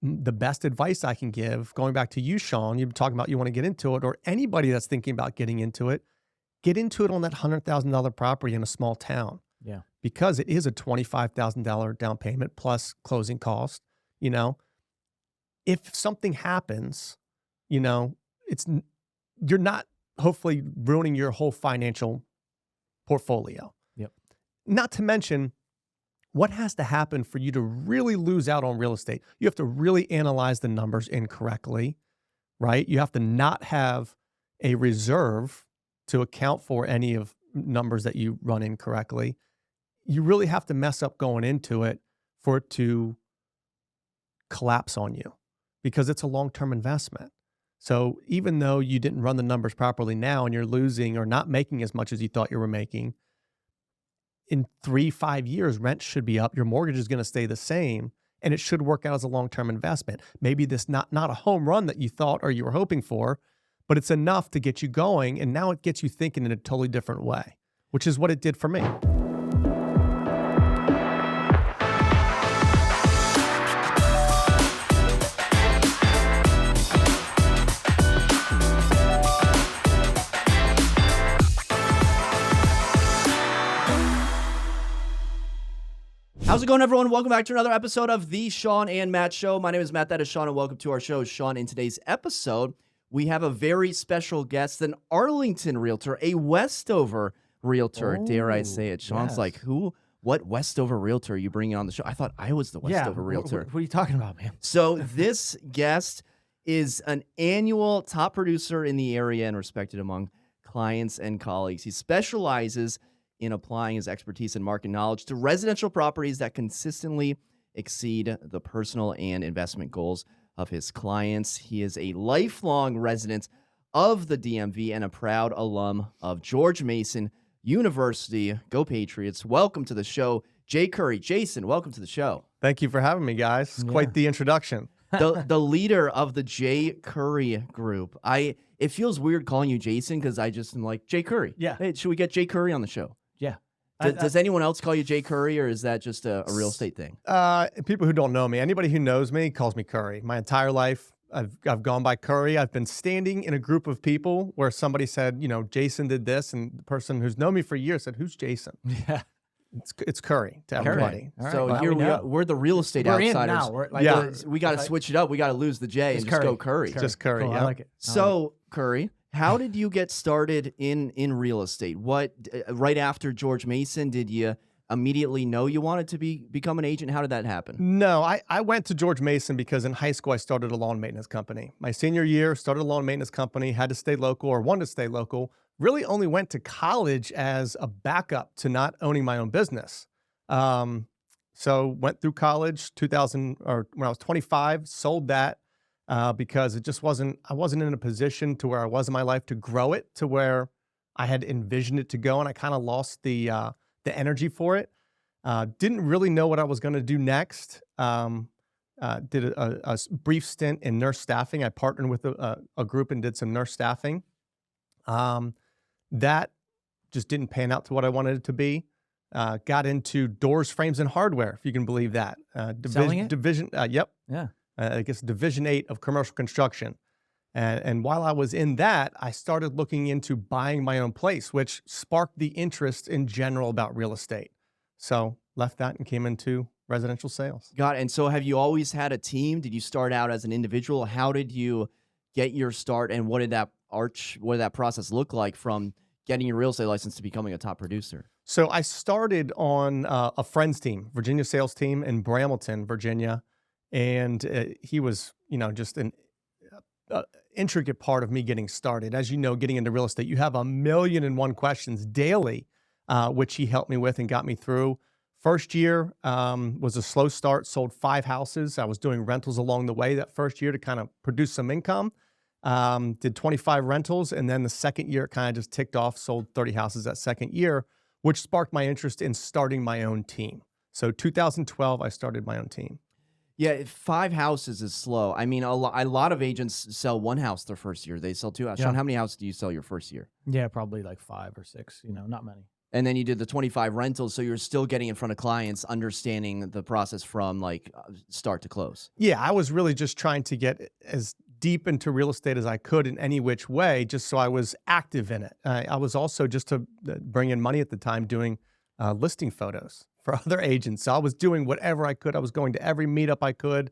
the best advice I can give, going back to you, Shawn, you've been talking about you want to get into it, or anybody that's thinking about getting into it, get into it on that $100,000 property in a small town. Yeah. Because it is a $25,000 down payment plus closing cost. You know, if something happens, you know, you're not hopefully ruining your whole financial portfolio. Yep. Not to mention, what has to happen for you to really lose out on real estate? You have to really analyze the numbers incorrectly, right? You have to not have a reserve to account for any of numbers that you run incorrectly. You really have to mess up going into it for it to collapse on you, because it's a long-term investment. So even though you didn't run the numbers properly now and you're losing or not making as much as you thought you were making, in 3-5 years, rent should be up. Your mortgage is going to stay the same, and it should work out as a long-term investment. Maybe this not a home run that you thought or you were hoping for, but it's enough to get you going, and now it gets you thinking in a totally different way, which is what it did for me. How's it going, everyone? Welcome back to another episode of the Shawn and Matt Show. My name is Matt, that is Shawn, and welcome to our show, Shawn. In today's episode, we have a very special guest, an Arlington realtor, a Westover realtor, dare I say it. Shawn's like, who? What Westover realtor are you bringing on the show? I thought I was the Westover realtor. What are you talking about, man? So this guest is an annual top producer in the area and respected among clients and colleagues. He specializes in applying his expertise and market knowledge to residential properties that consistently exceed the personal and investment goals of his clients. He is a lifelong resident of the DMV and a proud alum of George Mason University. Go Patriots. Welcome to the show, Jay Curry. Jason, welcome to the show. Thank you for having me, guys. It's quite the introduction. The leader of the Jay Curry group. It feels weird calling you Jason because I just am like, Jay Curry. Yeah. Hey, should we get Jay Curry on the show? Yeah. Does anyone else call you Jay Curry, or is that just a real estate thing? People who don't know me, anybody who knows me calls me Curry. My entire life, I've gone by Curry. I've been standing in a group of people where somebody said, you know, Jason did this, and the person who's known me for years said, "Who's Jason?" Yeah. It's Curry to everybody. All right. So Well, here we we know. are. We're the real estate We're outsiders. in now. We're like, Yeah. We got to switch it up. We got to lose the J and just go Curry. Just Curry. Cool, Yeah. I like it. So Curry, how did you get started in real estate? What right after George Mason, did you immediately know you wanted to become an agent? How did that happen? No, I went to George Mason because in high school I started a lawn maintenance company. My senior year, started a lawn maintenance company, had to stay local or wanted to stay local. Really only went to college as a backup to not owning my own business. So went through college 2000 or when I was 25, sold that because it just I wasn't in a position to where I was in my life to grow it to where I had envisioned it to go, and I kind of lost the energy for it. Didn't really know what I was going to do next. Did a brief stint in nurse staffing. I partnered with a group and did some nurse staffing. That just didn't pan out to what I wanted it to be. Got into doors, frames, and hardware, if you can believe that. Selling it? Yep. Yeah. I guess Division 8 of commercial construction. And while I was in that, I started looking into buying my own place, which sparked the interest in general about real estate. So left that and came into residential sales. Got it. And so have you always had a team? Did you start out as an individual? How did you get your start, and what did that process look like from getting your real estate license to becoming a top producer? So I started on a friend's team, Virginia sales team in Brambleton, Virginia. And he was, just an intricate part of me getting started. As you know, getting into real estate, you have 1,000,001 questions daily, which he helped me with and got me through. First year was a slow start, sold 5 houses. I was doing rentals along the way that first year to kind of produce some income. Did 25 rentals, and then the second year it kind of just ticked off, sold 30 houses that second year, which sparked my interest in starting my own team. So 2012, I started my own team. Yeah, 5 houses is slow. I mean, a lot of agents sell 1 house their first year. They sell 2 houses. Yeah. Shawn, how many houses do you sell your first year? Yeah, probably like 5 or 6, not many. And then you did the 25 rentals, so you're still getting in front of clients, understanding the process from like start to close. Yeah, I was really just trying to get as deep into real estate as I could in any which way, just so I was active in it. I was also, just to bring in money at the time, doing listing photos for other agents. So I was doing whatever I could. I was going to every meetup I could.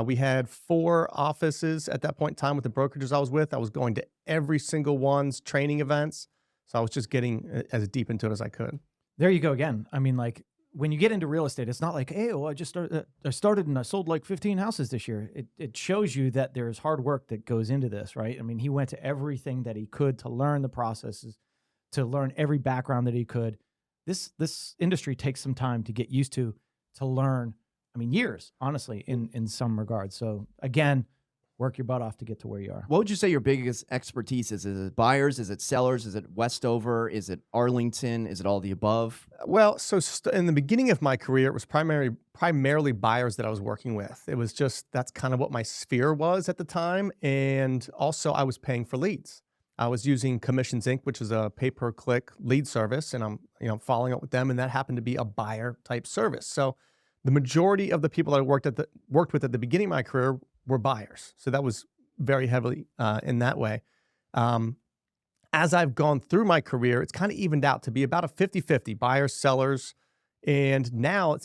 We had 4 offices at that point in time with the brokerages I was with. I was going to every single one's training events. So I was just getting as deep into it as I could. There you go again. I mean, like when you get into real estate, it's not like, hey, well, I started and I sold like 15 houses this year. It shows you that there's hard work that goes into this, right? I mean, he went to everything that he could to learn the processes, to learn every background that he could. This industry takes some time to get used to learn. I mean, years, honestly, in some regards. So again, work your butt off to get to where you are. What would you say your biggest expertise is? Is it buyers? Is it sellers? Is it Westover? Is it Arlington? Is it all the above? Well, so in the beginning of my career, it was primarily buyers that I was working with. It was just, that's kind of what my sphere was at the time. And also I was paying for leads. I was using Commissions Inc., which is a pay-per-click lead service, and I'm following up with them, and that happened to be a buyer type service. So the majority of the people that I worked with at the beginning of my career were buyers. So that was very heavily in that way. As I've gone through my career, it's kind of evened out to be about a 50-50, buyers, sellers. And now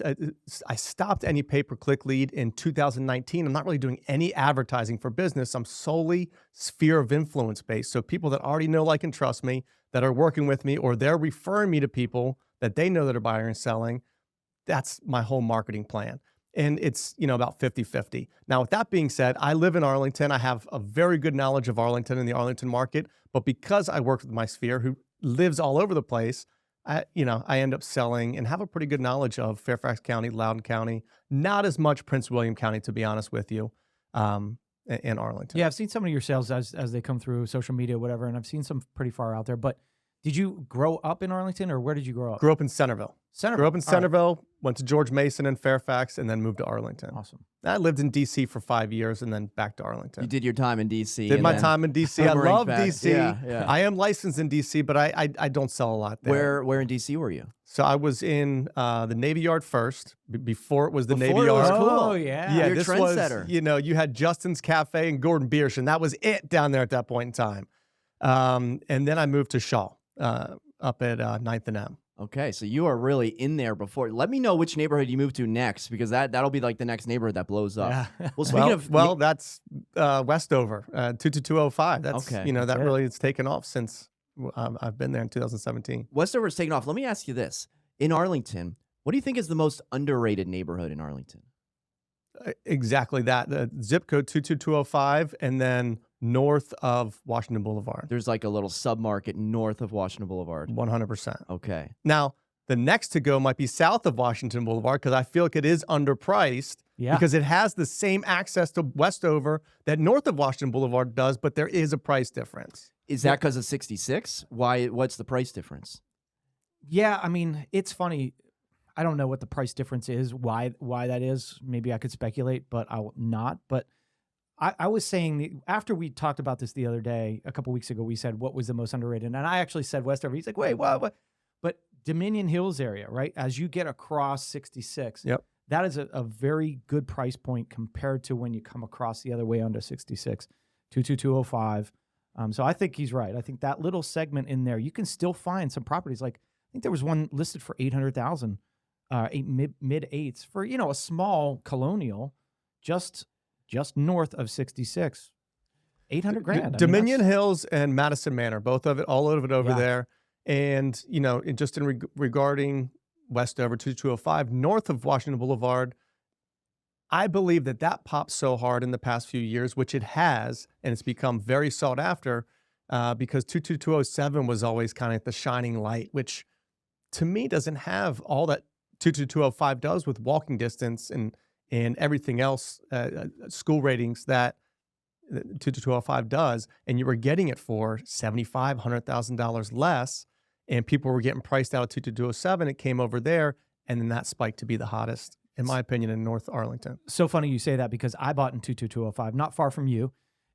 I stopped any pay-per-click lead in 2019. I'm not really doing any advertising for business. I'm solely sphere of influence based. So people that already know, like, and trust me, that are working with me, or they're referring me to people that they know that are buying and selling. That's my whole marketing plan. And it's, about 50-50. Now, with that being said, I live in Arlington. I have a very good knowledge of Arlington and the Arlington market. But because I work with my sphere, who lives all over the place, I end up selling and have a pretty good knowledge of Fairfax County, Loudoun County, not as much Prince William County, to be honest with you, in Arlington. Yeah, I've seen some of your sales as they come through social media, whatever, and I've seen some pretty far out there. But did you grow up in Arlington, or where did you grow up? Grew up in Centerville. Grew up in All Centerville, went to George Mason in Fairfax, and then moved to Arlington. Awesome. I lived in D.C. for 5 years and then back to Arlington. You did your time in D.C. Did my time in D.C. I love D.C. Yeah. I am licensed in D.C., but I don't sell a lot there. Where in D.C. were you? So I was in the Navy Yard first, before it was the Before Navy it was Yard. cool. Oh, yeah. Yeah, You're a this trendsetter. was, you had Justin's Cafe and Gordon Biersch, and that was it down there at that point in time. And then I moved to Shaw, up at 9th and M. Okay, so you are really in there before. Let me know which neighborhood you move to next, because that'll be like the next neighborhood that blows up. Yeah. Well, speaking of that's Westover, 22205. That's Okay. that That's it. really has taken off since I've been there in 2017. Westover's taking off. Let me ask you this: in Arlington, what do you think is the most underrated neighborhood in Arlington? Exactly that. The zip code 22205, and then north of Washington Boulevard. There's like a little submarket north of Washington Boulevard. 100%. Okay. Now, the next to go might be south of Washington Boulevard, because I feel like it is underpriced. Yeah. Because it has the same access to Westover that north of Washington Boulevard does, but there is a price difference. Is that because of 66? Why? What's the price difference? Yeah, I mean, it's funny. I don't know what the price difference is, why that is. Maybe I could speculate, but I'll not. But I was saying, after we talked about this the other day, a couple weeks ago, we said what was the most underrated. And I actually said Westover. He's like, wait, what? But Dominion Hills area, right? As you get across 66, Yep. that is a very good price point compared to when you come across the other way under 66, 22205. So I think he's right. I think that little segment in there, you can still find some properties. Like, I think there was one listed for 800,000, mid eights for, a small colonial, just north of 66, 800 grand. I mean, Dominion that's- Hills and Madison Manor, both of it, all of it over Yeah. there. And, just regarding Westover 2205, north of Washington Boulevard, I believe that popped so hard in the past few years, which it has, and it's become very sought after, because 22207 was always kind of the shining light, which to me doesn't have all that 22205 does with walking distance and everything else, school ratings that 22205 does. And you were getting it for $75,000, $100,000 less, and people were getting priced out of 22207. It came over there, and then that spiked to be the hottest, in my opinion, in North Arlington. So funny you say that, because I bought in 22205, not far from you.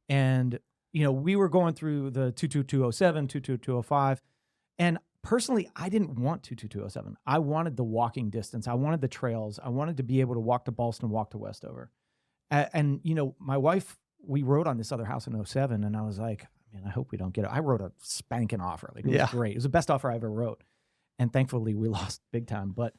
And, we were going through the 22207, 22205, and personally, I didn't want 22207. I wanted the walking distance. I wanted the trails. I wanted to be able to walk to Ballston, walk to Westover. And you know, my wife, we wrote on this other house in 07, and I was like, man, I hope we don't get it. I wrote a spanking offer. Like, it was great. It was the best offer I ever wrote. And thankfully, we lost big time. But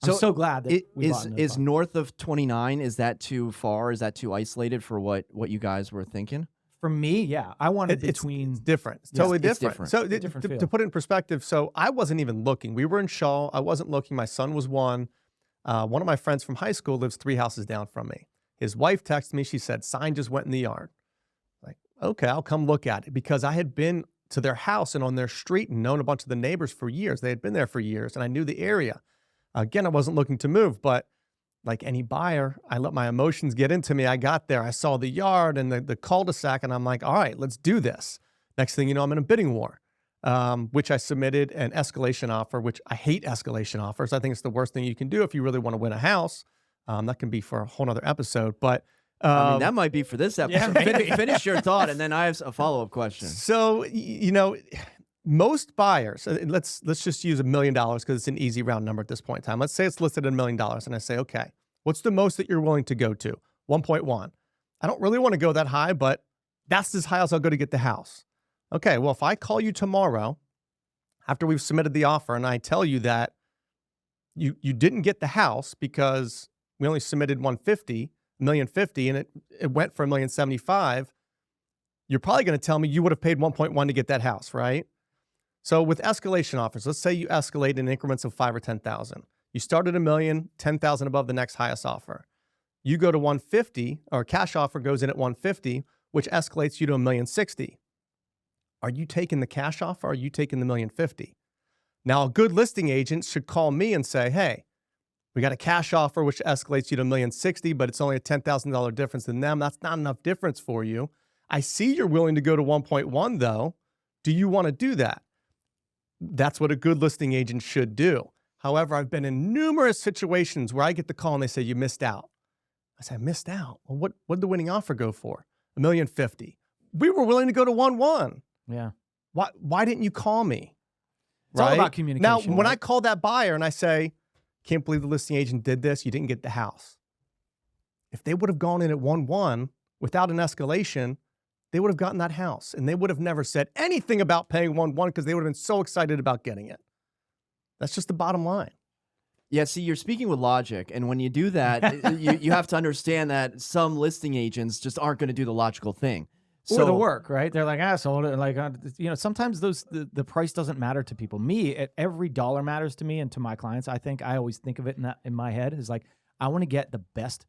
I'm so glad that we bought in is north of 29, is that too far? Is that too isolated for what you guys were thinking? For me, yeah. I wanted between... It's different. It's totally different. Different. So Different to put it in perspective, so I wasn't even looking. We were in Shaw. I wasn't looking. My son was one. One of my friends from high school lives 3 houses down from me. His wife texted me. She said, sign just went in the yard. Like, okay, I'll come look at it, because I had been to their house and on their street and known a bunch of the neighbors for years. They had been there for years, and I knew the area. Again, I wasn't looking to move, but like any buyer, I let my emotions get into me. I got there, I saw the yard and the cul-de-sac, and I'm like, all right, let's do this. Next thing you know, I'm in a bidding war, which I submitted an escalation offer, which I hate escalation offers. I think it's the worst thing you can do if you really want to win a house. That can be for a whole nother episode, but I mean, that might be for this episode. Finish your thought, and then I have a follow-up question. So, you know, most buyers, let's just use $1 million because it's an easy round number at this point in time. Let's say it's listed at $1 million, and I say, okay, what's the most that you're willing to go to? 1.1. I don't really want to go that high, but that's as high as I'll go to get the house. Okay, well, if I call you tomorrow after we've submitted the offer and I tell you that you didn't get the house because we only submitted $1.50 and it went for $1.75 million, you're probably going to tell me you would have paid 1.1 to get that house, right? So with escalation offers, let's say you escalate in increments of 5 or 10,000. You start at $1 million, 10,000 above the next highest offer. You go to 150, or cash offer goes in at 150, which escalates you to $1.06 million. Are you taking the cash offer, or are you taking the $1.05 million? Now, a good listing agent should call me and say, hey, we got a cash offer which escalates you to $1.06 million, but it's only a $10,000 difference than them. That's not enough difference for you. I see you're willing to go to 1.1 though. Do you want to do that? That's what a good listing agent should do. However, I've been in numerous situations where I get the call and they say, you missed out. I say, I missed out? Well, what did the winning offer go for? $1.05 million. We were willing to go to 1.1. Yeah. Why didn't you call me? It's all about communication. Now, when I call that buyer and I say, can't believe the listing agent did this, you didn't get the house. If they would have gone in at 1.1 without an escalation, they would have gotten that house, and they would have never said anything about paying 1.1 because they would have been so excited about getting it. That's just the bottom line. Yeah, see, you're speaking with logic, and when you do that, you have to understand that some listing agents just aren't going to do the logical thing. Or the work, right? They're like, I sold it. Like, you know, sometimes the price doesn't matter to people. Every dollar matters to me and to my clients. I always think of it in my head is like, I want to get the best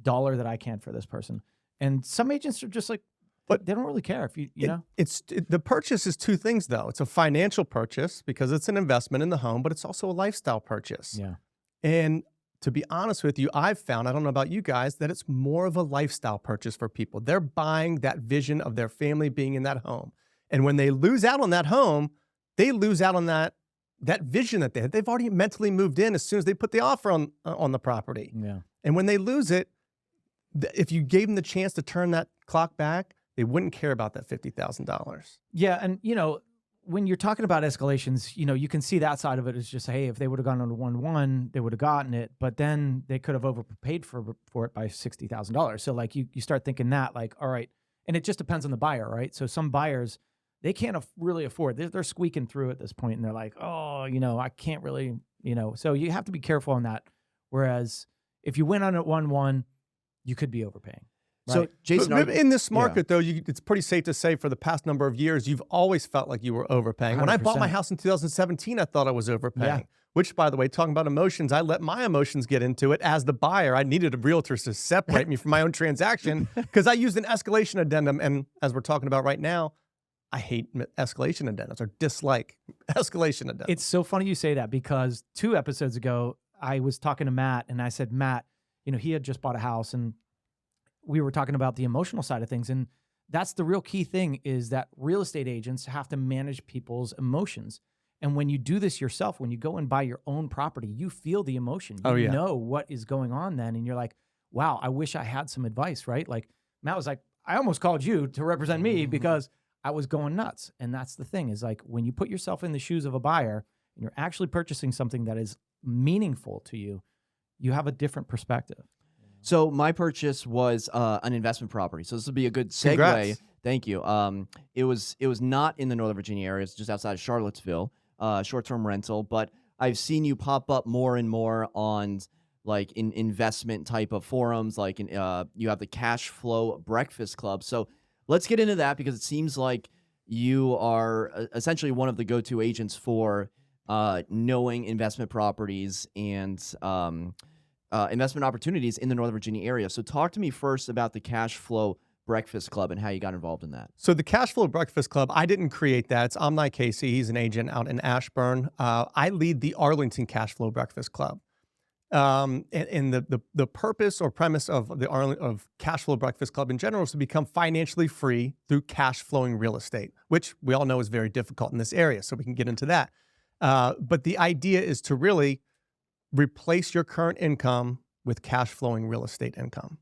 dollar that I can for this person. And some agents are just like, but they don't really care if you know. The purchase is two things though. It's a financial purchase because it's an investment in the home, but it's also a lifestyle purchase. Yeah. And to be honest with you, I've found, I don't know about you guys, that it's more of a lifestyle purchase for people. They're buying that vision of their family being in that home. And when they lose out on that home, they lose out on that vision that they had. They've already mentally moved in as soon as they put the offer on the property. Yeah. And when they lose it, if you gave them the chance to turn that clock back, they wouldn't care about that $50,000. Yeah. And, you know, when you're talking about escalations, you know, you can see that side of it is just, hey, if they would have gone on to 1.1, they would have gotten it, but then they could have overpaid for it by $60,000. So like you start thinking that like, all right. And it just depends on the buyer, right? So some buyers, they can't really afford, they're squeaking through at this point and they're like, oh, you know, I can't really, you know, so you have to be careful on that. Whereas if you went on at 1.1, you could be overpaying. Right? So, Jason, in this market, though, it's pretty safe to say for the past number of years, you've always felt like you were overpaying. 100%. When I bought my house in 2017, I thought I was overpaying, which, by the way, talking about emotions, I let my emotions get into it. As the buyer, I needed a realtor to separate me from my own transaction because I used an escalation addendum. And as we're talking about right now, I hate escalation addendums or dislike escalation addendums. It's so funny you say that because 2 episodes ago, I was talking to Matt and I said, Matt, you know, he had just bought a house and we were talking about the emotional side of things. And that's the real key thing is that real estate agents have to manage people's emotions. And when you do this yourself, when you go and buy your own property, you feel the emotion. You know what is going on then. And you're like, wow, I wish I had some advice, right? Like Matt was like, I almost called you to represent me because I was going nuts. And that's the thing is like when you put yourself in the shoes of a buyer and you're actually purchasing something that is meaningful to you, you have a different perspective. So my purchase was an investment property. So this would be a good segue. Congrats. Thank you. It was not in the Northern Virginia area. It's just outside of Charlottesville, short-term rental. But I've seen you pop up more and more on like in investment type of forums. Like you have the Cash Flow Breakfast Club. So let's get into that because it seems like you are essentially one of the go-to agents for knowing investment properties and investment opportunities in the Northern Virginia area. So talk to me first about the Cash Flow Breakfast Club and how you got involved in that. So the Cash Flow Breakfast Club, I didn't create that. It's Omni Casey. He's an agent out in Ashburn. I lead the Arlington Cash Flow Breakfast Club. And the purpose or premise of of Cash Flow Breakfast Club in general is to become financially free through cash flowing real estate, which we all know is very difficult in this area. So we can get into that. But the idea is to really replace your current income with cash flowing real estate income.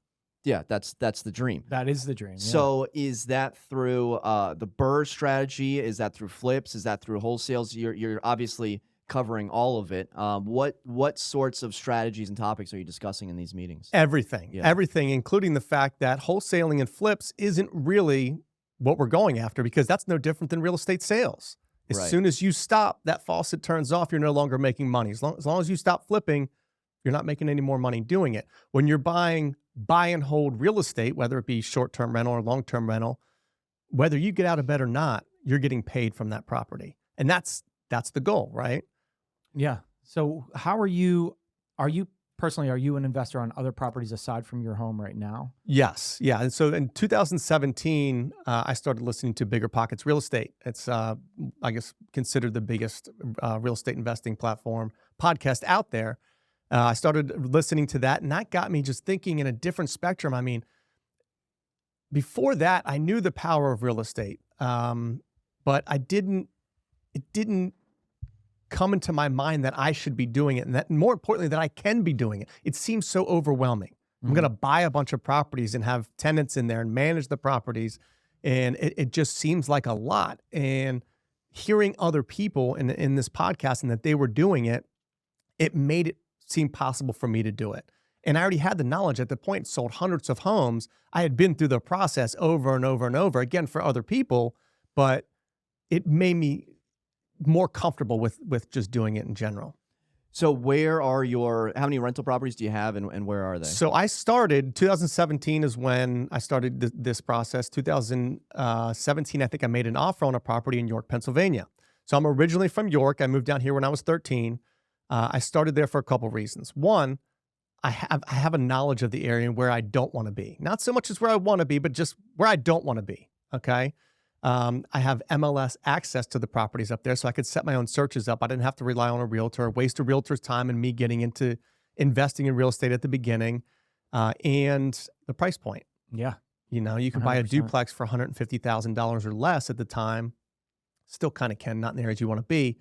Yeah, that's the dream. That is the dream. Yeah. So is that through the BRRRR strategy? Is that through flips? Is that through wholesales? You're obviously covering all of it. What sorts of strategies and topics are you discussing in these meetings? Everything, Yeah. everything, including the fact that wholesaling and flips isn't really what we're going after because that's no different than real estate sales. As Right. soon as you stop, that faucet turns off, you're no longer making money. As long as you stop flipping, you're not making any more money doing it. When you're buying buy and hold real estate, whether it be short-term rental or long-term rental, whether you get out of bed or not, you're getting paid from that property. And that's the goal, right? Yeah. So how are you personally, are you an investor on other properties aside from your home right now? Yes. Yeah. And so in 2017, I started listening to BiggerPockets Real Estate. It's, I guess, considered the biggest real estate investing podcast out there. I started listening to that, and that got me just thinking in a different spectrum. I mean, before that, I knew the power of real estate, but it didn't come into my mind that I should be doing it, and that more importantly, that I can be doing it. It seems so overwhelming. I'm going to buy a bunch of properties and have tenants in there and manage the properties, and it just seems like a lot. And hearing other people in this podcast and that they were doing it, it made it seem possible for me to do it. And I already had the knowledge at the point, sold hundreds of homes. I had been through the process over and over and over again for other people, but it made me more comfortable with just doing it in general. So how many rental properties do you have and where are they? So I started, 2017 is when I started this process. 2017, I think I made an offer on a property in York, Pennsylvania. So I'm originally from York. I moved down here when I was 13. I started there for a couple reasons. One, I have a knowledge of the area and where I don't want to be. Not so much as where I want to be, but just where I don't want to be, okay? I have MLS access to the properties up there, so I could set my own searches up. I didn't have to rely on a realtor, waste a realtor's time and me getting into investing in real estate at the beginning, and the price point. Yeah. You know, you can buy a 100%. duplex for $150,000 or less at the time. Still kind of can, not in the areas you want to be.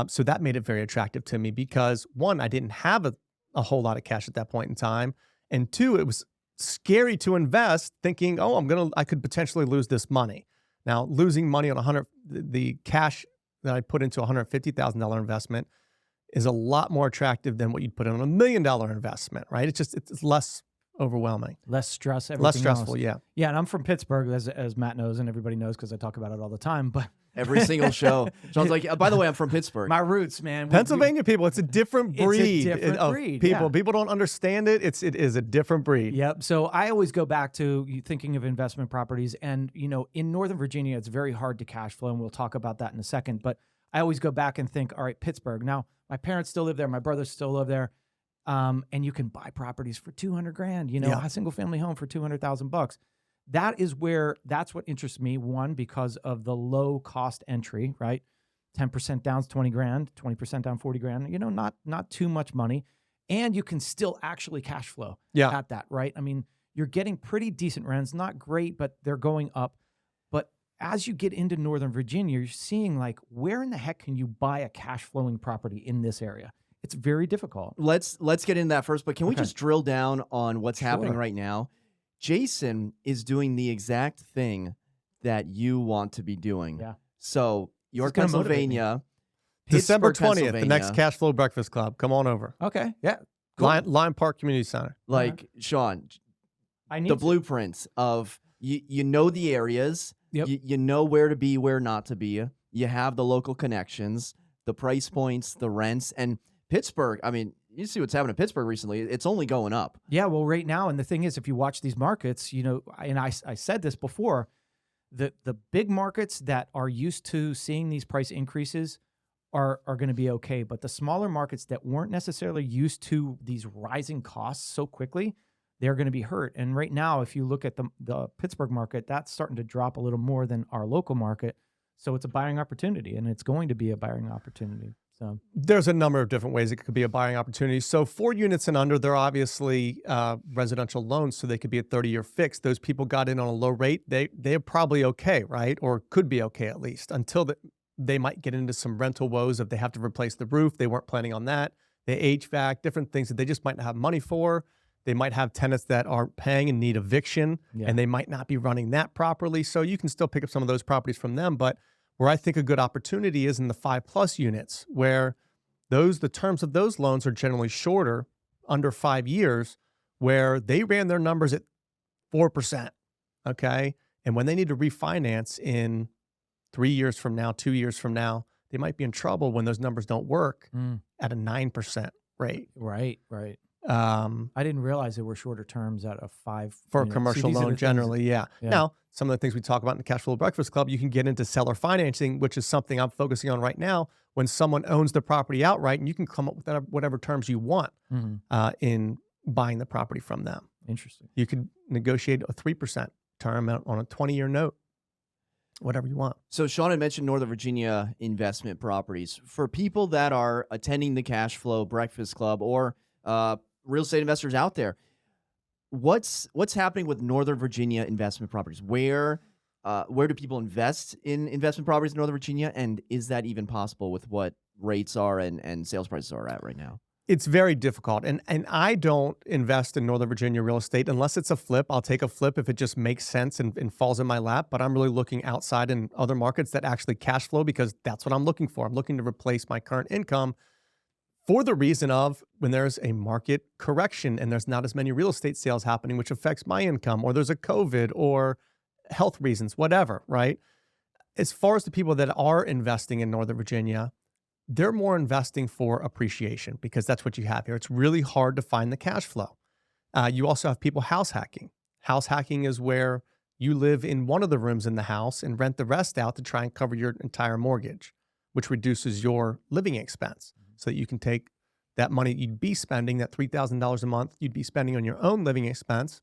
So that made it very attractive to me because one, I didn't have a whole lot of cash at that point in time. And two, it was scary to invest thinking, oh, I could potentially lose this money. Now, losing money on the cash that I put into a $150,000 investment is a lot more attractive than what you'd put in on $1 million investment, right? It's less overwhelming. Less stress. Less stressful, else. yeah. Yeah, and I'm from Pittsburgh, as Matt knows and everybody knows because I talk about it all the time. But Every single show. Sean's like, by the way, I'm from Pittsburgh. my roots, man. Pennsylvania people, it's a different breed of breed, people. yeah. People don't understand it. It is a different breed. Yep. So I always go back to thinking of investment properties. And, in Northern Virginia, it's very hard to cash flow. And we'll talk about that in a second. But I always go back and think, all right, Pittsburgh. Now, my parents still live there. My brothers still live there. And you can buy properties for $200,000, Yeah. a single family home for $200,000. That's what interests me. One, because of the low cost entry, right? 10% down's $20,000, 20% down $40,000, not too much money. And you can still actually cash flow at that, right? I mean, you're getting pretty decent rents, not great, but they're going up. But as you get into Northern Virginia, you're seeing like, where in the heck can you buy a cash flowing property in this area? It's very difficult. Let's get into that first, but can we just drill down on what's happening Sure. right now? Jason is doing the exact thing that you want to be doing. Yeah. So York, gonna motivate me. Pennsylvania, December Pittsburgh, 20th, the next Pennsylvania. Cash Flow Breakfast Club. Come on over. Okay. Yeah. Cool. Lyon Park Community Center. Like Shawn, I need the to. blueprints of you know the areas, Yep. you know where to be, where not to be. You have the local connections, the price points, the rents, and Pittsburgh. I mean, you see what's happening in Pittsburgh recently. It's only going up. Yeah, well, right now, and the thing is, if you watch these markets, you know, and I said this before, the big markets that are used to seeing these price increases are going to be okay, but the smaller markets that weren't necessarily used to these rising costs so quickly, they're going to be hurt. And right now, if you look at the Pittsburgh market, that's starting to drop a little more than our local market. So it's a buying opportunity, and it's going to be a buying opportunity. So There's a number of different ways it could be a buying opportunity. So 4 units and under, they're obviously residential loans, so they could be a 30-year fix. Those people got in on a low rate. They're probably okay, right? Or could be okay at least, until they might get into some rental woes if they have to replace the roof. They weren't planning on that. The HVAC, different things that they just might not have money for. They might have tenants that aren't paying and need eviction, and they might not be running that properly. So you can still pick up some of those properties from them. But where I think a good opportunity is in the 5+ units, where the terms of those loans are generally shorter, under 5 years, where they ran their numbers at 4%. Okay. And when they need to refinance in 3 years from now, 2 years from now, they might be in trouble when those numbers don't work at a 9% rate. Right. I I didn't realize there were shorter terms at a 5 for a See, commercial these are the loan things- generally, yeah. Yeah. Now, some of the things we talk about in the Cash Flow Breakfast Club, you can get into seller financing, which is something I'm focusing on right now. When someone owns the property outright, and you can come up with whatever terms you want in buying the property from them. Interesting. You could negotiate a 3% term on a 20-year note, whatever you want. So Shawn had mentioned Northern Virginia investment properties. For people that are attending the Cash Flow Breakfast Club or real estate investors out there, what's happening with Northern Virginia investment properties? Where do people invest in investment properties in Northern Virginia, and is that even possible with what rates are and sales prices are at right now? It's very difficult. And I don't invest in Northern Virginia real estate unless it's a flip. I'll take a flip if it just makes sense and falls in my lap. But I'm really looking outside in other markets that actually cash flow, because that's what I'm looking for. I'm looking to replace my current income for the reason of when there's a market correction and there's not as many real estate sales happening, which affects my income, or there's a COVID or health reasons, whatever, right? As far as the people that are investing in Northern Virginia, they're more investing for appreciation, because that's what you have here. It's really hard to find the cash flow. You also have people house hacking. House hacking is where you live in one of the rooms in the house and rent the rest out to try and cover your entire mortgage, which reduces your living expense, so that you can take that money you'd be spending, that $3,000 a month you'd be spending on your own living expense,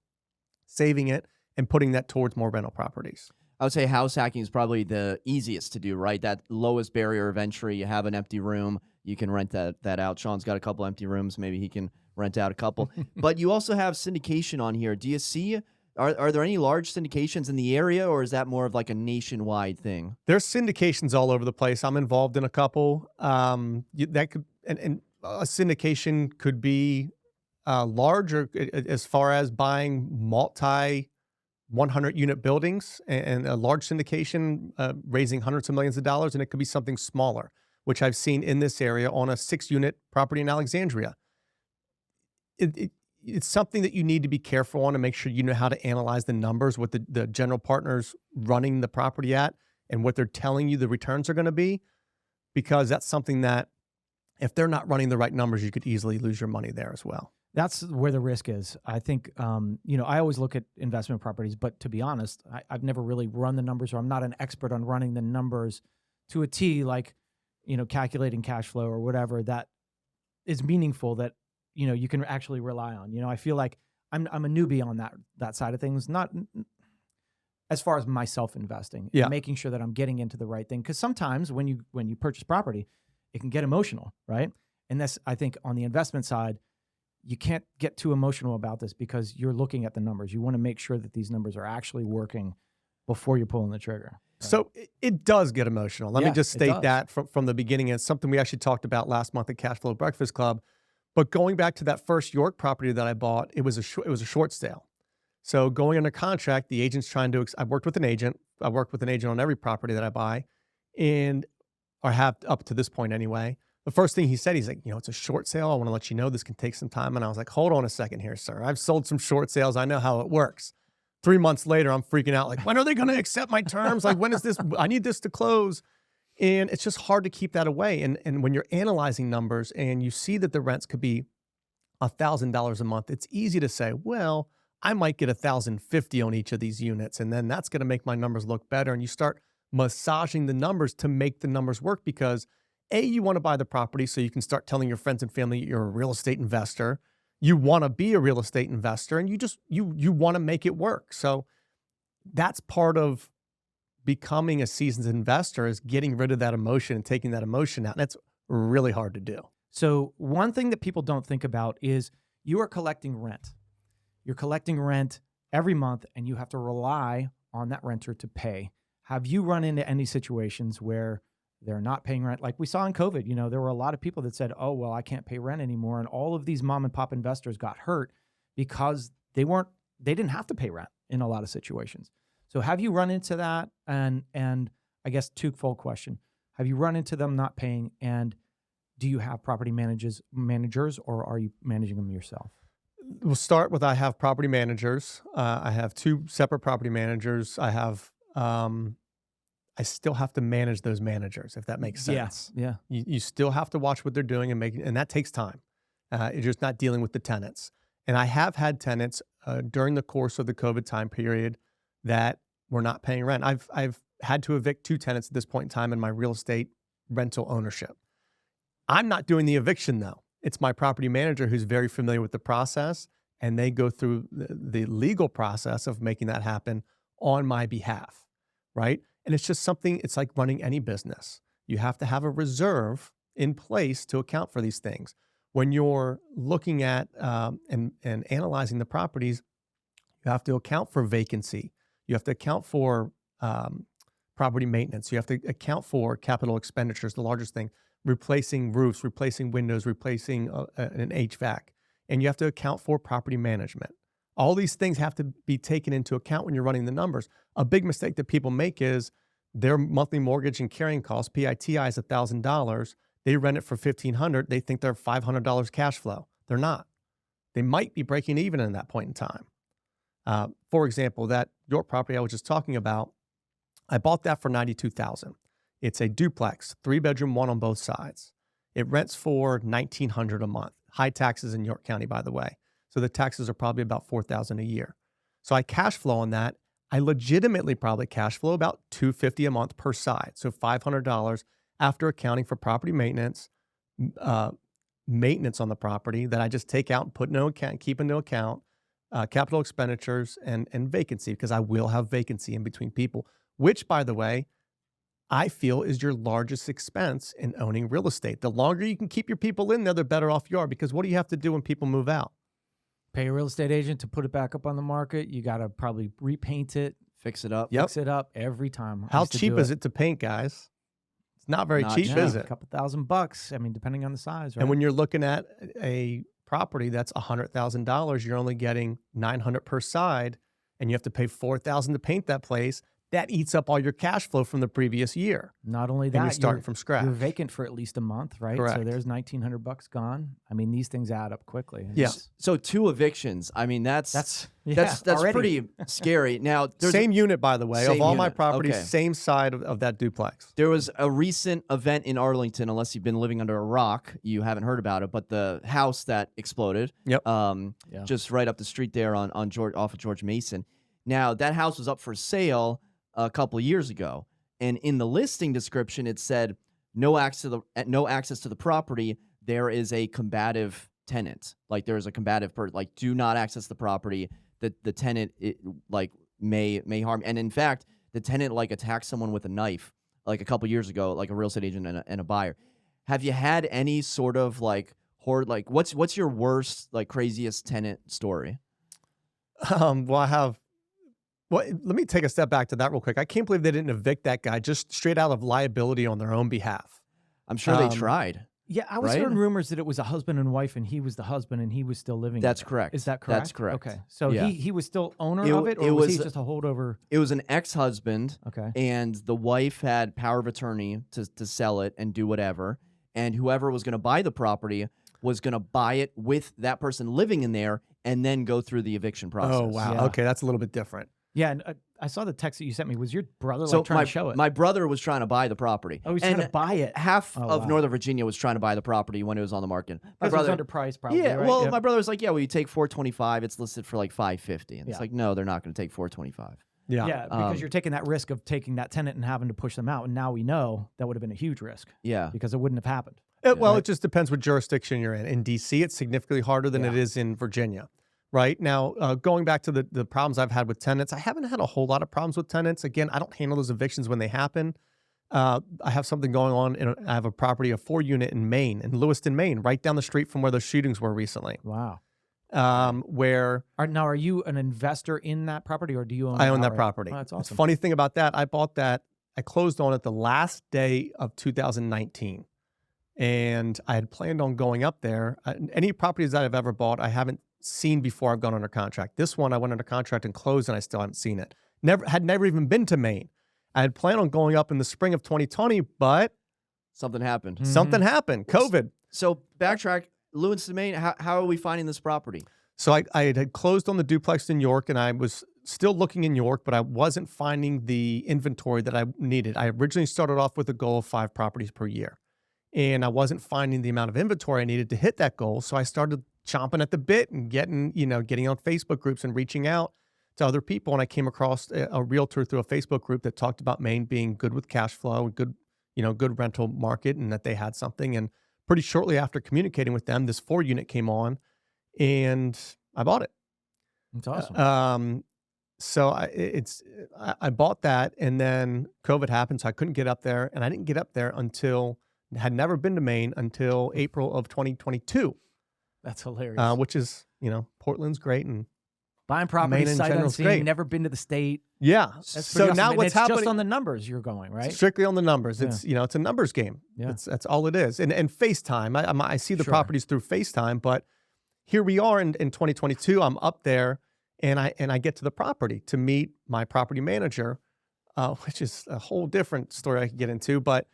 saving it, and putting that towards more rental properties. I would say house hacking is probably the easiest to do, right? That lowest barrier of entry. You have an empty room, you can rent that out. Shawn's got a couple empty rooms, maybe he can rent out a couple. But you also have syndication on here. Do you see, are there any large syndications in the area, or is that more of like a nationwide thing? There's syndications all over the place. I'm involved in a couple. That could, and a syndication could be large, or as far as buying multi 100-unit buildings, and a large syndication raising hundreds of millions of dollars, and it could be something smaller, which I've seen in this area on a 6-unit property in Alexandria. It's something that you need to be careful on and make sure you know how to analyze the numbers, what the general partner's running the property at, and what they're telling you the returns are going to be, because that's something that if they're not running the right numbers, you could easily lose your money there as well. That's where the risk is. I think, I always look at investment properties, but to be honest, I've never really run the numbers, or I'm not an expert on running the numbers to a T, like, calculating cash flow or whatever that is meaningful that, you can actually rely on. I feel like I'm a newbie on that side of things, not as far as myself investing, and making sure that I'm getting into the right thing. Because sometimes when you purchase property, it can get emotional, right? And that's, I think, on the investment side, you can't get too emotional about this, because you're looking at the numbers. You want to make sure that these numbers are actually working before you're pulling the trigger. So it does get emotional. Let me just it state does. that from the beginning. It's something we actually talked about last month at Cash Flow Breakfast Club. But going back to that first York property that I bought, it was a short sale. So going under contract, the agent's trying to, I've worked with an agent. I work with an agent on every property that I buy or have up to this point anyway. The first thing he said, he's like, it's a short sale. I want to let you know this can take some time. And I was like, hold on a second here, sir. I've sold some short sales. I know how it works. 3 months later, I'm freaking out. Like, when are they going to accept my terms? Like, when is this? I need this to close. And it's just hard to keep that away. And when you're analyzing numbers and you see that the rents could be $1,000 a month, it's easy to say, well, I might get $1,050 on each of these units. And then that's going to make my numbers look better. And you start massaging the numbers to make the numbers work because you want to buy the property so you can start telling your friends and family you're a real estate investor. You want to be a real estate investor and you want to make it work. So that's part of becoming a seasoned investor, is getting rid of that emotion and taking that emotion out. And that's really hard to do. So one thing that people don't think about is you are collecting rent. You're collecting rent every month and you have to rely on that renter to pay. Have you run into any situations where they're not paying rent? Like we saw in COVID, there were a lot of people that said, oh, well, I can't pay rent anymore. And all of these mom and pop investors got hurt because they didn't have to pay rent in a lot of situations. So have you run into that? And I guess twofold question. Have you run into them not paying? And do you have property managers or are you managing them yourself? We'll start with, I have property managers. I have 2 separate property managers. I still have to manage those managers, if that makes sense. Yeah. You still have to watch what they're doing and that takes time. You're just not dealing with the tenants. And I have had tenants during the course of the COVID time period that were not paying rent. I've had to evict 2 tenants at this point in time in my real estate rental ownership. I'm not doing the eviction though. It's my property manager who's very familiar with the process, and they go through the legal process of making that happen on my behalf, right? And it's just something, it's like running any business. You have to have a reserve in place to account for these things. When you're looking at and analyzing the properties, you have to account for vacancy. You have to account for property maintenance. You have to account for capital expenditures, the largest thing, replacing roofs, replacing windows, replacing an HVAC. And you have to account for property management. All these things have to be taken into account when you're running the numbers. A big mistake that people make is their monthly mortgage and carrying costs, PITI, is $1,000. They rent it for $1,500. They think they're $500 cash flow. They're not. They might be breaking even in that point in time. For example, that your property I was just talking about, I bought that for $92,000. It's a duplex, 3-bedroom, 1 on both sides. It rents for $1,900 a month. High taxes in York County, by the way. So the taxes are probably about $4,000 a year. So I cash flow on that. I legitimately probably cash flow about $250 a month per side. So $500 after accounting for property maintenance, maintenance on the property that I just take out and put into account, keep into account, capital expenditures and vacancy, because I will have vacancy in between people, which, by the way, I feel is your largest expense in owning real estate. The longer you can keep your people in there, the better off you are, because what do you have to do when people move out? Pay a real estate agent to put it back up on the market. You got to probably repaint it, Fix it up. fix it up every time. How cheap is it to paint, guys? It's not very cheap, is A it? couple $1,000. I mean, depending on the size, right? And when you're looking at a property that's $100,000, you're only getting $900 per side, and you have to pay $4,000 to paint that place. That eats up all your cash flow from the previous year. Not only And that, you're starting from scratch. You're vacant for at least a month, right? Correct. So there's $1,900 gone. I mean, these things add up quickly. And Yeah. So 2 evictions. I mean, that's already. pretty scary. Now, there's Same unit, by the way, Same of all my unit. properties, Okay. same side of that duplex. There was a recent event in Arlington, unless you've been living under a rock, you haven't heard about it, but the house that exploded, Yep. just right up the street there on George, off of George Mason. Now, that house was up for sale a couple of years ago, and in the listing description, it said no access to the property. There is a combative tenant, like there is a combative person, like do not access the property. The tenant may harm, and in fact, the tenant attacked someone with a knife a couple years ago, like a real estate agent and a buyer. Have you had any sort of horror? What's your worst craziest tenant story? Well, let me take a step back to that real quick. I can't believe they didn't evict that guy just straight out of liability on their own behalf. I'm sure they tried. Yeah, I was Right? hearing rumors that it was a husband and wife, and he was the husband, and he was still living. That's there. correct. Is that correct? That's correct. Okay, so Yeah. he was still owner It- of it, or it was he was- just a holdover? It was an ex-husband, Okay, and the wife had power of attorney to sell it and do whatever. And whoever was going to buy the property was going to buy it with that person living in there and then go through the eviction process. Oh, wow. Yeah. Okay, that's a little bit different. yeah, and I saw the text that you sent me. Was your brother So like trying to show it? my brother was trying to buy the property. Oh, he's and trying to buy it. half Oh, of wow. Northern Virginia was trying to buy the property when it was on the market. My Because it was brother, underpriced, probably. yeah. right? Well, Yep. my brother was like, "Yeah, well, you take $425. It's listed for like $550." And it's Yeah. like, no, they're not going to take $425. Yeah. Yeah, because Um, you're taking that risk of taking that tenant and having to push them out, and now we know that would have been a huge risk Yeah. because it wouldn't have happened. Well, Right. it just depends what jurisdiction you're in. In DC, it's significantly harder than Yeah. it is in Virginia. Right now, going back to the problems I've had with tenants, I haven't had a whole lot of problems with tenants. Again, I don't handle those evictions when they happen. I have something going on, and I have a property, a 4-unit in Maine, in Lewiston, Maine, right down the street from where those shootings were recently. Wow. Where Now, are you an investor in that property, or do you own? I it own that outright? property. Oh, that's The awesome. funny thing about that, I bought that. I closed on it the last day of 2019, and I had planned on going up there. Any properties that I've ever bought, I haven't seen before I've gone under contract. This one, I went under contract and closed, and I still haven't seen it. Had never even been to Maine. I had planned on going up in the spring of 2020, but Something happened. something happened. COVID. So backtrack, Lewiston, Maine. How are we finding this property? So I had closed on the duplex in York, and I was still looking in York, but I wasn't finding the inventory that I needed. I originally started off with a goal of 5 properties per year, and I wasn't finding the amount of inventory I needed to hit that goal. So I started chomping at the bit and getting on Facebook groups and reaching out to other people. And I came across a realtor through a Facebook group that talked about Maine being good with cash flow, good rental market, and that they had something. And pretty shortly after communicating with them, this 4-unit came on, and I bought it. That's awesome. So I bought that, and then COVID happened, so I couldn't get up there, and I didn't get up there had never been to Maine until April of 2022, That's hilarious. which is, Portland's great, and Buying property Maine in sight general is unseen, great. never been to the state. yeah. That's So pretty awesome. now And what's it's happening? just on the numbers you're going, right? Strictly on the numbers. Yeah. It's a numbers game. Yeah. That's all it is. And FaceTime. I see the Sure. properties through FaceTime, but here we are in 2022. I'm up there, and I get to the property to meet my property manager, which is a whole different story I could get into. But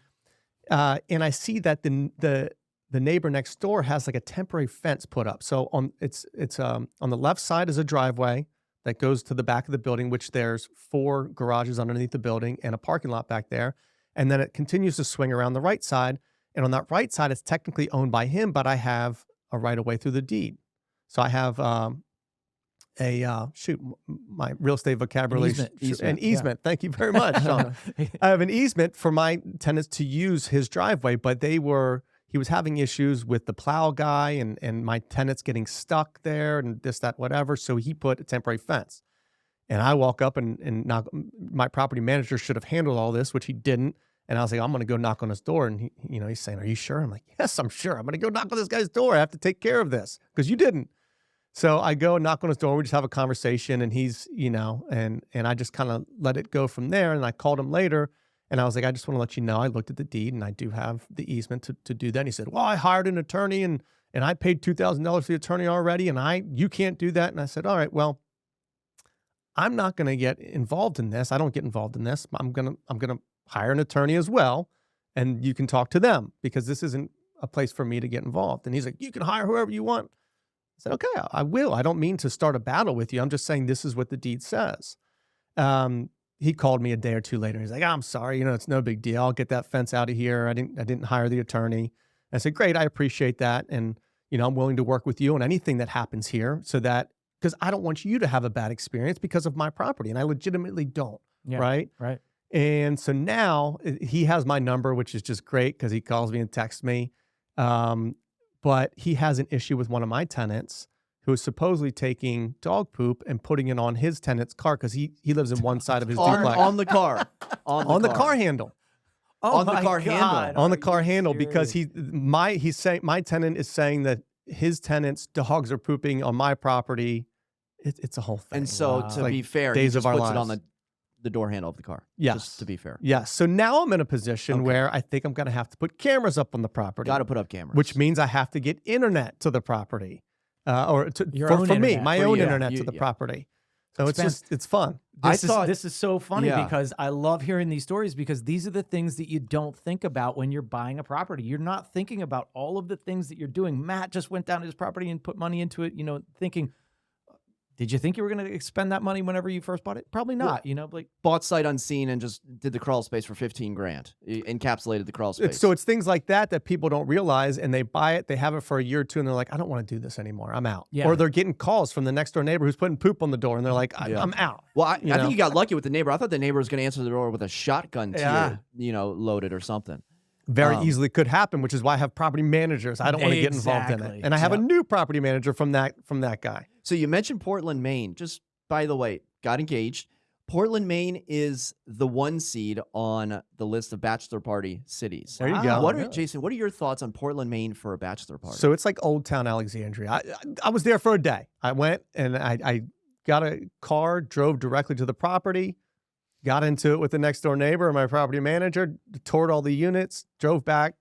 and I see that the neighbor next door has like a temporary fence put up. So on the left side is a driveway that goes to the back of the building, which there's 4 garages underneath the building and a parking lot back there. And then it continues to swing around the right side. And on that right side, it's technically owned by him, but I have a right of way through the deed. So I have my real estate vocabulary. An easement. Thank you very much, Shawn. I have an easement for my tenants to use his driveway, but he was having issues with the plow guy and my tenants getting stuck there and this, that, whatever. So he put a temporary fence. And I walk up and knock. My property manager should have handled all this, which he didn't. And I was like, I'm going to go knock on his door. And he's saying, "Are you sure?" I'm like, "Yes, I'm sure. I'm going to go knock on this guy's door. I have to take care of this because you didn't." So I go and knock on his door. We just have a conversation, and he's, and I just kind of let it go from there. And I called him later. And I was like, "I just want to let you know, I looked at the deed and I do have the easement to do that." And he said, "Well, I hired an attorney and I paid $2,000 for the attorney already, and you can't do that." And I said, "All right, well, I'm not going to get involved in this. I don't get involved in this. I'm going to hire an attorney as well, and you can talk to them because this isn't a place for me to get involved." And he's like, "You can hire whoever you want." I said, "Okay, I will. I don't mean to start a battle with you. I'm just saying this is what the deed says." He called me a day or two later. He's like, "I'm sorry, it's no big deal. I'll get that fence out of here. I didn't hire the attorney." I said, "Great, I appreciate that. And, I'm willing to work with you on anything that happens here because I don't want you to have a bad experience because of my property. And I legitimately don't." Yeah. Right. Right. And so now he has my number, which is just great because he calls me and texts me. But he has an issue with one of my tenants who is supposedly taking dog poop and putting it on his tenant's car because he lives in one side of his duplex. On the car. On the car handle. On the my car handle. God. On the Are car you handle because serious? he's saying my tenant is saying that his tenant's dogs are pooping on my property. It's a whole thing. And so, Wow. to Like be fair, days he of just our puts it on lives. the door handle of the car. Yes. Just to be fair. Yes. So now I'm in a position Okay. where I think I'm going to have to put cameras up on the property. Got to put up cameras. Which means I have to get internet to the property, or Your for own me, internet. my For own you. internet You- to the yeah. property. So Expense- it's fun. This is so funny Yeah. because I love hearing these stories because these are the things that you don't think about when you're buying a property. You're not thinking about all of the things that you're doing. Matt just went down to his property and put money into it, thinking, did you think you were going to spend that money whenever you first bought it? Probably not, like bought sight unseen and just did the crawl space for 15 grand. Encapsulated the crawl space. So it's things like that people don't realize, and they buy it, they have it for a year or two, and they're like, I don't want to do this anymore. I'm out. Yeah. Or they're getting calls from the next door neighbor who's putting poop on the door, and they're like, Yeah. I'm out. Well, I know? think you got lucky with the neighbor. I thought the neighbor was going to answer the door with a shotgun Yeah. loaded or something. Very easily could happen, which is why I have property managers. I don't want to get involved in it. Exactly. And I have a Yep. new property manager from that guy. So you mentioned Portland, Maine. Just by the way, got engaged. Portland, Maine is the 1 seed on the list of bachelor party cities. There you go. Jason, what are your thoughts on Portland, Maine for a bachelor party? So it's like Old Town Alexandria. I was there for a day. I went and I got a car, drove directly to the property, got into it with the next door neighbor and my property manager, toured all the units, drove back,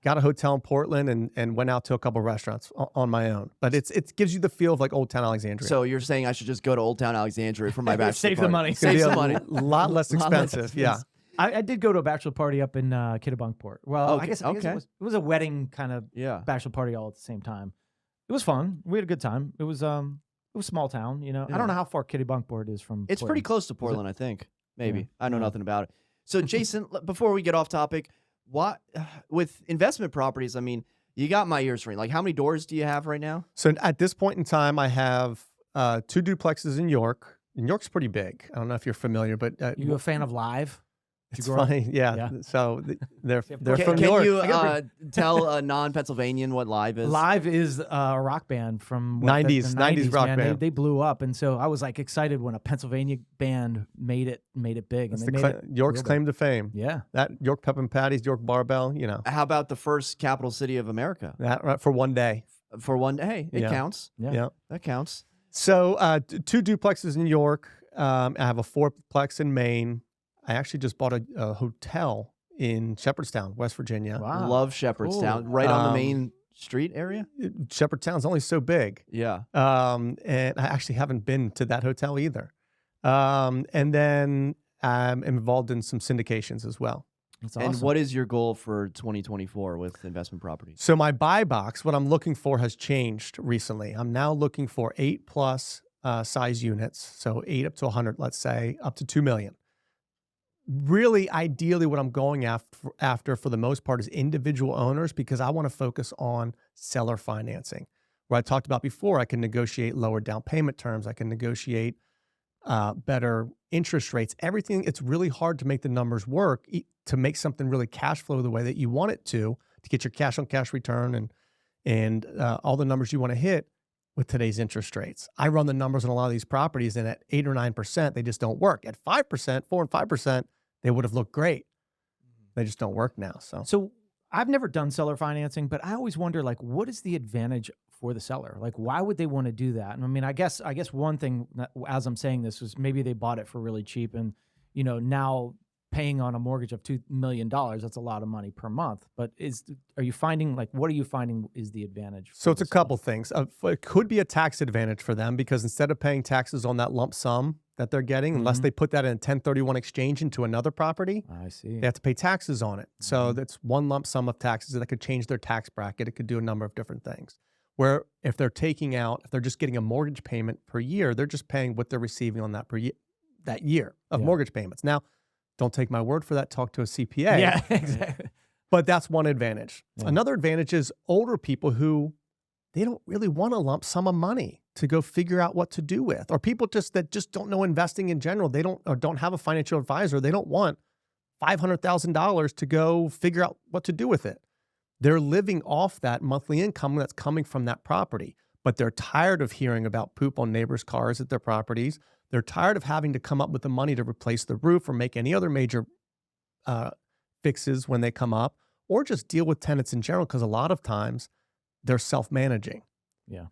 got a hotel in Portland, and went out to a couple restaurants on my own. But it gives you the feel of like Old Town Alexandria. So you're saying I should just go to Old Town Alexandria for my bachelor Save the party. money. it's gonna Save be some a money. lot less expensive. Yeah. I did go to a bachelor party up in Kittibunkport. Well, Okay, I guess okay. it was a wedding kind of Yeah. bachelor party all at the same time. It was fun. We had a good time. It was small town, I don't know how far Kittibunkport is from It's pretty Portland. close to Portland, I think. Maybe. Yeah. I know Yeah. nothing about it. So, Jason, before we get off topic, what with investment properties, I mean, you got my ears ringing. Like, how many doors do you have right now? So at this point in time, I have 2 duplexes in York. And York's pretty big. I don't know if you're familiar, but You a fan of Live? it's grow up? funny. Yeah. Yeah. So they're Can- from Can York. you tell a non-Pennsylvanian what Live is? Live is a rock band from 90s rock man. band. They blew up, and so I was like excited when a Pennsylvania band made it big. That's And they the made it York's real big. claim to fame. Yeah, That York Pep and Patties, York Barbell, How about the first capital city of America? that right, for one day. For one day, hey, it Yeah. counts. yeah. Yeah. That counts. So 2 duplexes in York. I have a 4-plex in Maine. I actually just bought a hotel in Shepherdstown, West Virginia. Wow. Love Shepherdstown, right on the main street area. Shepherdstown's only so big. Yeah. And I actually haven't been to that hotel either. And then I'm involved in some syndications as well. That's And awesome. what is your goal for 2024 with investment properties? So my buy box, what I'm looking for has changed recently. I'm now looking for 8+ size units. So 8 up to 100, let's say, up to 2 million. Really, ideally, what I'm going after for the most part is individual owners, because I want to focus on seller financing. Where I talked about before, I can negotiate lower down payment terms. I can negotiate better interest rates. Everything, it's really hard to make the numbers work to make something really cash flow the way that you want it to get your cash on cash return and all the numbers you want to hit with today's interest rates. I run the numbers on a lot of these properties, and at 8 or 9%, they just don't work. At 5%, 4 and 5%, they would have looked great. They just don't work now. So I've never done seller financing, but I always wonder, like, what is the advantage for the seller? Like, why would they want to do that? And I mean, I guess one thing that, as I'm saying this, was maybe they bought it for really cheap, and now paying on a mortgage of $2 million, that's a lot of money per month. But what are you finding is the advantage? So it's a couple things. It could be a tax advantage for them, because instead of paying taxes on that lump sum that they're getting, unless they put that in a 1031 exchange into another property, I see. they have to pay taxes on it. So that's one lump sum of taxes that could change their tax bracket. It could do a number of different things. Where if they're just getting a mortgage payment per year, they're just paying what they're receiving on that that year of mortgage payments. Now, don't take my word for that. Talk to a CPA. Yeah, exactly. But that's one advantage. Yeah. Another advantage is older people who they don't really want a lump sum of money to go figure out what to do with, or people that just don't know investing in general. They don't have a financial advisor. They don't want $500,000 to go figure out what to do with it. They're living off that monthly income that's coming from that property, but they're tired of hearing about poop on neighbors' cars at their properties. They're tired of having to come up with the money to replace the roof or make any other major fixes when they come up, or just deal with tenants in general, because a lot of times they're self-managing. Yeah.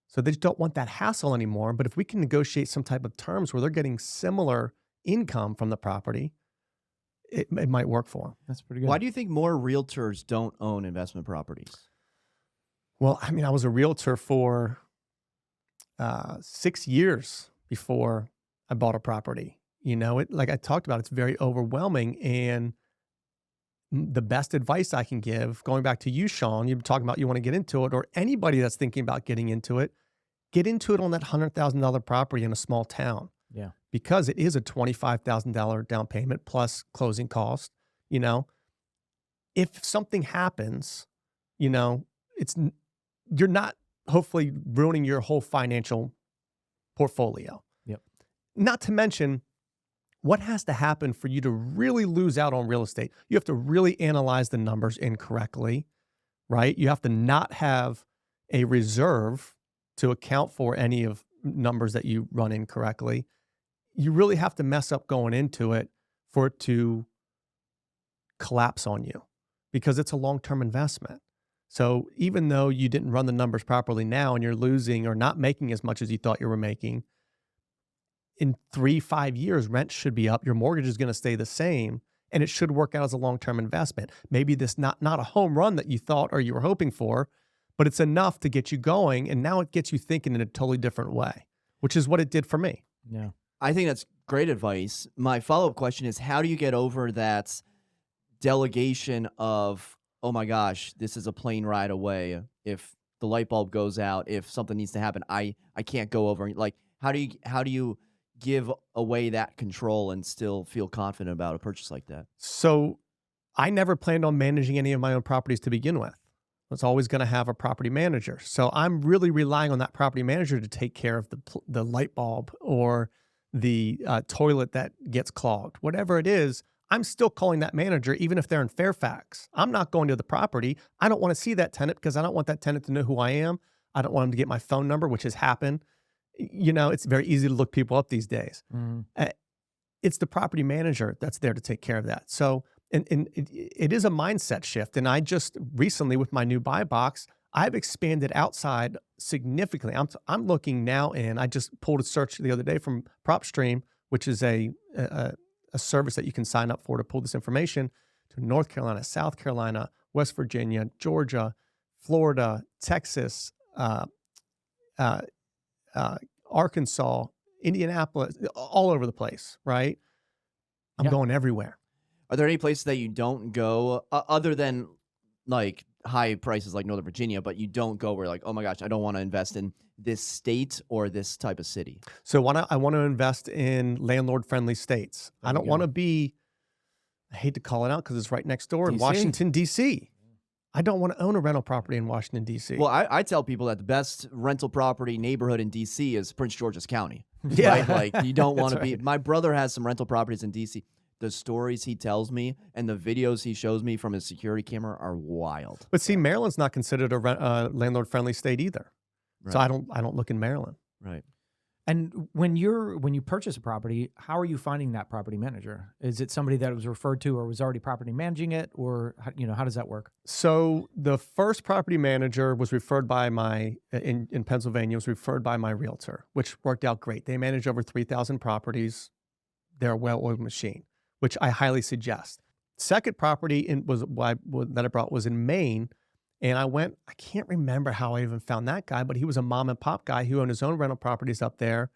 So they just don't want that hassle anymore. But if we can negotiate some type of terms where they're getting similar income from the property, it might work for them. That's pretty good. Why do you think more realtors don't own investment properties? Well, I mean, I was a realtor for 6 years before I bought a property. You know, like I talked about, it's very overwhelming. And the best advice I can give, going back to you, Shawn, you're talking about you want to get into it, or anybody that's thinking about getting into it, get into it on that $100,000 property in a small town. Yeah. Because it is a $25,000 down payment plus closing cost. You know, if something happens, you know, you're not hopefully ruining your whole financial portfolio. Yep. Not to mention, what has to happen for you to really lose out on real estate? You have to really analyze the numbers incorrectly, right? You have to not have a reserve to account for any of numbers that you run incorrectly. You really have to mess up going into it for it to collapse on you, because it's a long-term investment. So even though you didn't run the numbers properly now and you're losing or not making as much as you thought you were making, in 3-5 years, rent should be up. Your mortgage is going to stay the same, and it should work out as a long-term investment. Maybe this not a home run that you thought or you were hoping for, but it's enough to get you going, and now it gets you thinking in a totally different way, which is what it did for me. Yeah. I think that's great advice. My follow-up question is, how do you get over that delegation of, oh my gosh, this is a plane ride away. If the light bulb goes out, if something needs to happen, I can't go over. Like, how do you give away that control and still feel confident about a purchase like that? So I never planned on managing any of my own properties to begin with. I was always going to have a property manager. So I'm really relying on that property manager to take care of the light bulb or the toilet that gets clogged. Whatever it is, I'm still calling that manager, even if they're in Fairfax. I'm not going to the property. I don't want to see that tenant because I don't want that tenant to know who I am. I don't want them to get my phone number, which has happened. You know, it's very easy to look people up these days. Mm-hmm. It's the property manager that's there to take care of that. So and it is a mindset shift. And I just recently, with my new buy box, I've expanded outside significantly. I'm looking now, and I just pulled a search the other day from PropStream, which is a service that you can sign up for to pull this information, to North Carolina, South Carolina, West Virginia, Georgia, Florida, Texas, Arkansas, Indianapolis, all over the place, right? I'm going everywhere. Are there any places that you don't go other than like high prices like Northern Virginia, but you don't go where like, oh my gosh, I don't want to invest in this state or this type of city? So I want to invest in landlord-friendly states. I don't want to be, I hate to call it out because it's right next door in Washington, D.C. I don't want to own a rental property in Washington, D.C. Well, I tell people that the best rental property neighborhood in D.C. is Prince George's County. Yeah. Right? Like, you don't want to be. right. My brother has some rental properties in D.C. The stories he tells me and the videos he shows me from his security camera are wild. But see, Maryland's not considered a landlord-friendly state either. Right. So I don't look in Maryland. Right. And when you purchase a property, how are you finding that property manager? Is it somebody that was referred to or was already property managing it, or how does that work? So the first property manager was referred by in Pennsylvania, was referred by my realtor, which worked out great. They manage over 3,000 properties. They're a well-oiled machine, which I highly suggest. Second property that I brought was in Maine. And I can't remember how I even found that guy, but he was a mom and pop guy who owned his own rental properties up there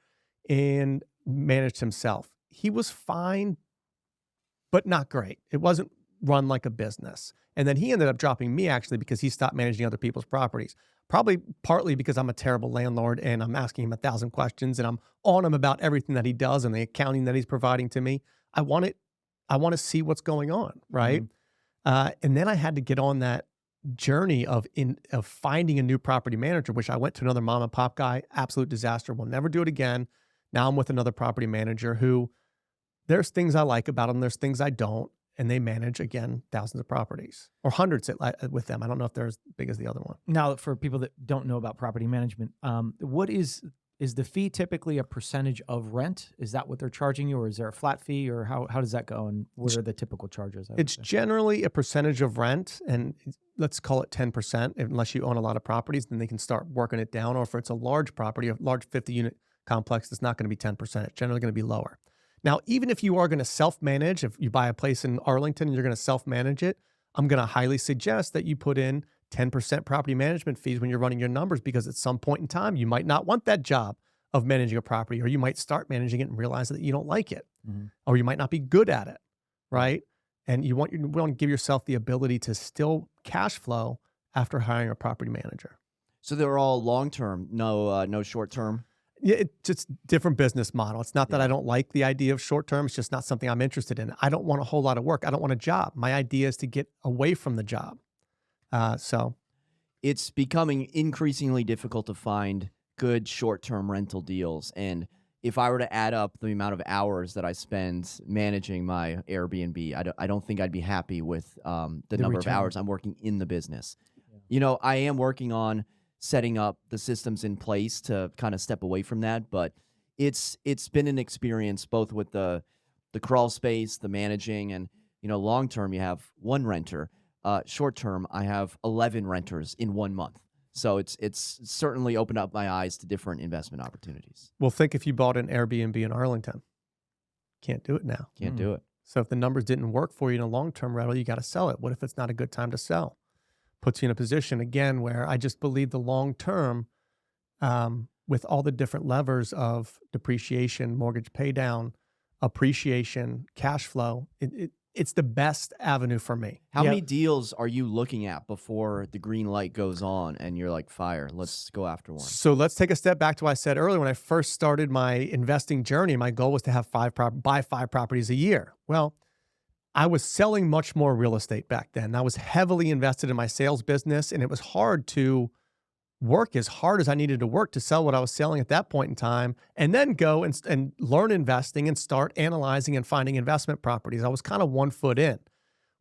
and managed himself. He was fine, but not great. It wasn't run like a business. And then he ended up dropping me actually because he stopped managing other people's properties. Probably partly because I'm a terrible landlord and I'm asking him 1,000 questions and I'm on him about everything that he does and the accounting that he's providing to me. I want to see what's going on, right? Mm-hmm. And then I had to get on that journey of finding a new property manager, which I went to another mom and pop guy, absolute disaster. We'll never do it again. Now I'm with another property manager who there's things I like about them. There's things I don't. And they manage, again, thousands of properties or hundreds with them. I don't know if they're as big as the other one. Now, for people that don't know about property management, what is the fee typically a percentage of rent? Is that what they're charging you, or is there a flat fee, or how does that go, and what are the typical charges? It's generally a percentage of rent, and let's call it 10%. Unless you own a lot of properties, then they can start working it down. Or if it's a large property, a large 50-unit complex, it's not going to be 10%. It's generally going to be lower. Now, even if you are going to self-manage, if you buy a place in Arlington and you're going to self-manage it, I'm going to highly suggest that you put in 10% property management fees when you're running your numbers, because at some point in time, you might not want that job of managing a property, or you might start managing it and realize that you don't like it, or you might not be good at it, right? And you want to give yourself the ability to still cash flow after hiring a property manager. So they're all long-term, no short-term? Yeah, it's just different business model. It's not that I don't like the idea of short-term. It's just not something I'm interested in. I don't want a whole lot of work. I don't want a job. My idea is to get away from the job. So it's becoming increasingly difficult to find good short-term rental deals. And if I were to add up the amount of hours that I spend managing my Airbnb, I don't think I'd be happy with the number of hours I'm working in the business. You know, I am working on setting up the systems in place to kind of step away from that, but it's been an experience both with the crawl space, the managing, and long term you have one renter. Short term, I have 11 renters in 1 month. So it's certainly opened up my eyes to different investment opportunities. Well, think if you bought an Airbnb in Arlington. Can't do it now. Can't do it. So if the numbers didn't work for you in a long-term rental, you got to sell it. What if it's not a good time to sell? Puts you in a position, again, where I just believe the long-term, with all the different levers of depreciation, mortgage pay down, appreciation, cash flow, it's the best avenue for me. How many deals are you looking at before the green light goes on and you're like, fire, let's go after one? So let's take a step back to what I said earlier. When I first started my investing journey, my goal was to have buy 5 properties a year. Well, I was selling much more real estate back then. I was heavily invested in my sales business, and it was hard to work as hard as I needed to work to sell what I was selling at that point in time, and then go and learn investing and start analyzing and finding investment properties. I was kind of 1 foot in,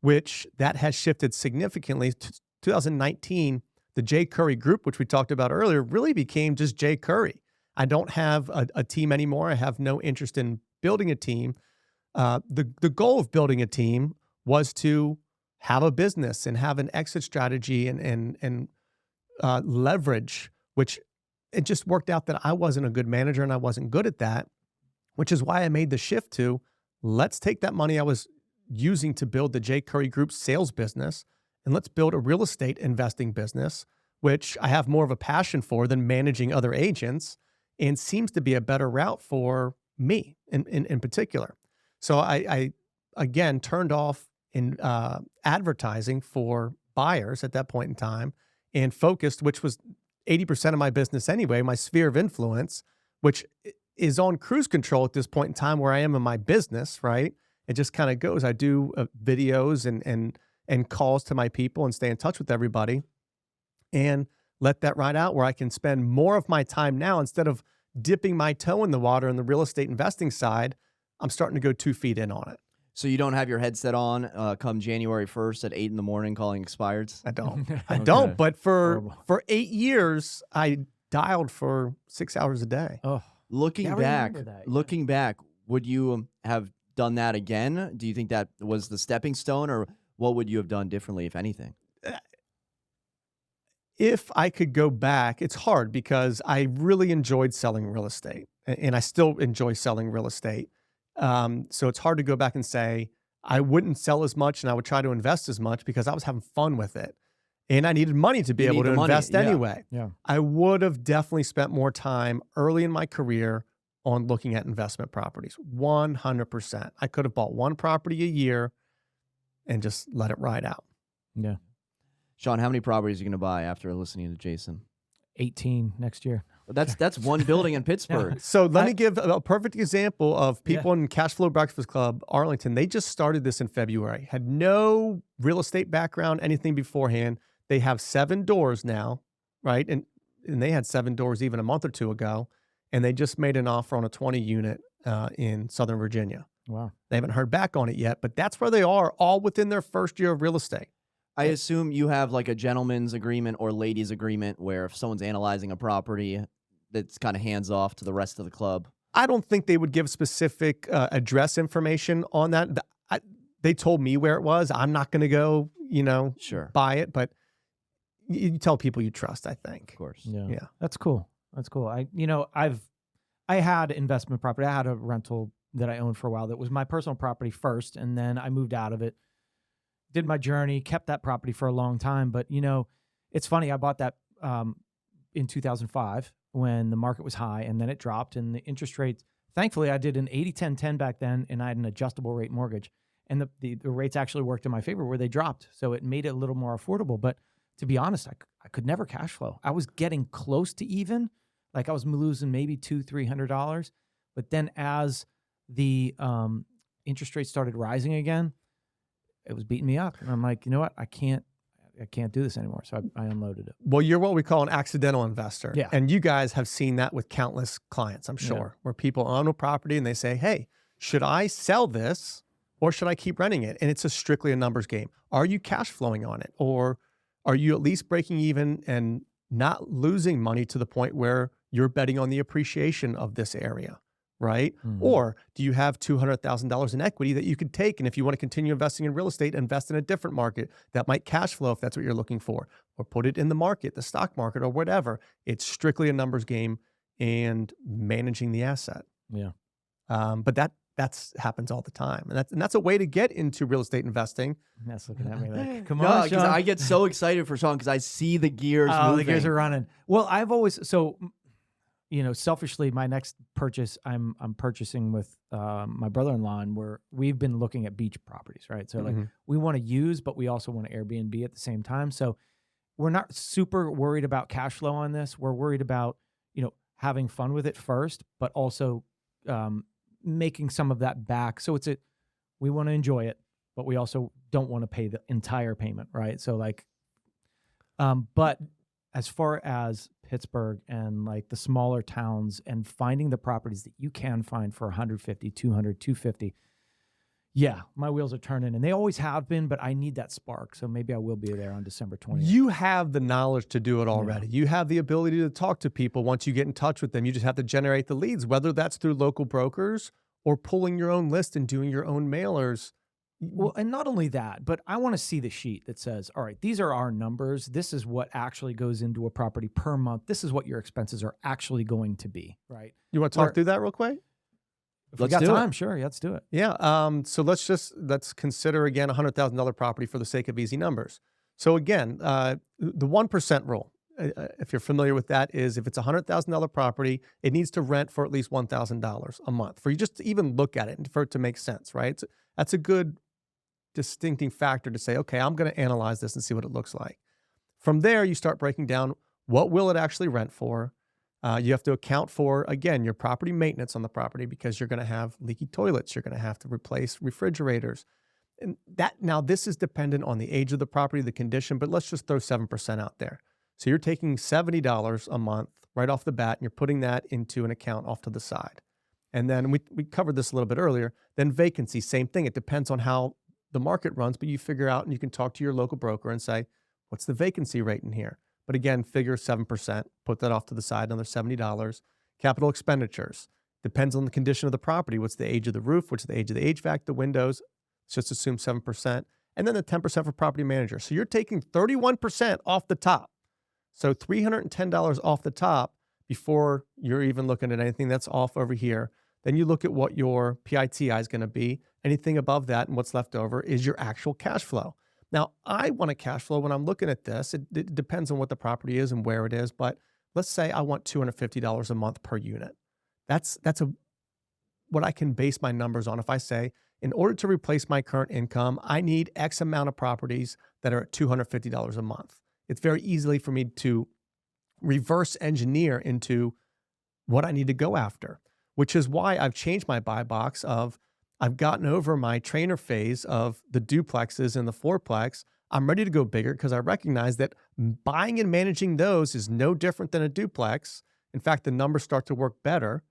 which that has shifted significantly. 2019, the J. Curry Group, which we talked about earlier, really became just J. Curry. I don't have a team anymore. I have no interest in building a team. The goal of building a team was to have a business and have an exit strategy and leverage, which it just worked out that I wasn't a good manager and I wasn't good at that, which is why I made the shift to let's take that money I was using to build the J. Curry Group sales business and let's build a real estate investing business, which I have more of a passion for than managing other agents and seems to be a better route for me in particular. So I again turned off in advertising for buyers at that point in time and focused, which was 80% of my business anyway, my sphere of influence, which is on cruise control at this point in time where I am in my business, right? It just kind of goes. I do videos and calls to my people and stay in touch with everybody and let that ride out where I can spend more of my time now instead of dipping my toe in the water in the real estate investing side. I'm starting to go 2 feet in on it. So you don't have your headset on come January 1st at 8 in.the morning calling expireds? I don't. I don't. But for 8 years, I dialed for 6 hours a day. Oh, Looking back, would you have done that again? Do you think that was the stepping stone, or what would you have done differently, if anything? If I could go back, it's hard because I really enjoyed selling real estate, and I still enjoy selling real estate. So it's hard to go back and say I wouldn't sell as much and I would try to invest as much because I was having fun with it and I needed money to be able to invest anyway. Yeah. I would have definitely spent more time early in my career on looking at investment properties. 100%. I could have bought 1 property a year and just let it ride out. Yeah. Shawn, how many properties are you going to buy after listening to Jason? 18 next year. That's one building in Pittsburgh. So let me give a perfect example of people in Cash Flow Breakfast Club, Arlington. They just started this in February, had no real estate background, anything beforehand. They have 7 doors now, right? And they had 7 doors even a month or 2 ago. And they just made an offer on a 20 unit in Southern Virginia. Wow. They haven't heard back on it yet, but that's where they are, all within their first year of real estate. I assume you have like a gentleman's agreement or ladies' agreement where if someone's analyzing a property, that's kind of hands off to the rest of the club. I don't think they would give specific address information on that. They told me where it was. I'm not going to go, buy it, but you tell people you trust, I think. Of course. Yeah. That's cool. I had investment property. I had a rental that I owned for a while that was my personal property first, and then I moved out of it, did my journey, kept that property for a long time. But, you know, it's funny, I bought that in 2005 when the market was high, and then it dropped, and the interest rates, thankfully I did an 80-10-10 back then, and I had an adjustable rate mortgage, and the rates actually worked in my favor where they dropped. So it made it a little more affordable. But to be honest, I could never cash flow. I was getting close to even, like I was losing maybe $200-300. But then as the interest rates started rising again, it was beating me up. And I'm like, you know what? I can't do this anymore. So I unloaded it. Well, you're what we call an accidental investor. Yeah. And you guys have seen that with countless clients, I'm sure, where people own a property and they say, hey, should I sell this or should I keep renting it? And it's strictly a numbers game. Are you cash flowing on it? Or are you at least breaking even and not losing money to the point where you're betting on the appreciation of this area, right? Or do you have $200,000 in equity that you could take, and if you want to continue investing in real estate, invest in a different market that might cash flow if that's what you're looking for, or put it in the market, the stock market or whatever. It's strictly a numbers game and managing the asset. Yeah. But that's happens all the time. And that's a way to get into real estate investing. That's looking at me like, come No, on, because Shawn. I get so excited for Shawn because I see the gears moving. The gears are running. Well, I've always, so, you know, selfishly, my next purchase, I'm purchasing with my brother-in-law, and we've been looking at beach properties, right? So like we want to use, but we also want to Airbnb at the same time. So we're not super worried about cash flow on this. We're worried about, you know, having fun with it first, but also making some of that back. So we want to enjoy it, but we also don't want to pay the entire payment, right? So like, but as far as Pittsburgh and like the smaller towns and finding the properties that you can find for 150, 200, 250, yeah, my wheels are turning, and they always have been, but I need that spark. So maybe I will be there on December 20th. You have the knowledge to do it already. You have the ability to talk to people once you get in touch with them. You just have to generate the leads, whether that's through local brokers or pulling your own list and doing your own mailers. Well, and not only that, but I want to see the sheet that says, all right, these are our numbers. This is what actually goes into a property per month. This is what your expenses are actually going to be, right? You want to talk through that real quick? If we got time, sure. Yeah, let's do it. Yeah. So let's consider again a $100,000 property for the sake of easy numbers. So again, the 1% rule, if you're familiar with that, is if it's a $100,000 property, it needs to rent for at least $1,000 a month for you just to even look at it and for it to make sense, right? That's a good distincting factor to say, okay, I'm going to analyze this and see what it looks like. From there, you start breaking down what will it actually rent for. You have to account for, again, your property maintenance on the property because you're going to have leaky toilets. You're going to have to replace refrigerators. And this is dependent on the age of the property, the condition, but let's just throw 7% out there. So you're taking $70 a month right off the bat, and you're putting that into an account off to the side. And then we covered this a little bit earlier. Then vacancy, same thing. It depends on how the market runs, but you figure out and you can talk to your local broker and say, what's the vacancy rate in here? But again, figure 7%, put that off to the side, another $70. Capital expenditures, depends on the condition of the property. What's the age of the roof? What's the age of the HVAC, the windows? Let's just assume 7%. And then the 10% for property manager. So you're taking 31% off the top. So $310 off the top before you're even looking at anything that's off over here. Then you look at what your PITI is going to be. Anything above that and what's left over is your actual cash flow. Now, I want a cash flow when I'm looking at this. It depends on what the property is and where it is, but let's say I want $250 a month per unit. That's what I can base my numbers on. If I say, in order to replace my current income, I need X amount of properties that are at $250 a month. It's very easily for me to reverse engineer into what I need to go after, which is why I've changed my buy box of I've gotten over my trainer phase of the duplexes and the fourplex. I'm ready to go bigger because I recognize that buying and managing those is no different than a duplex. In fact, the numbers start to work better.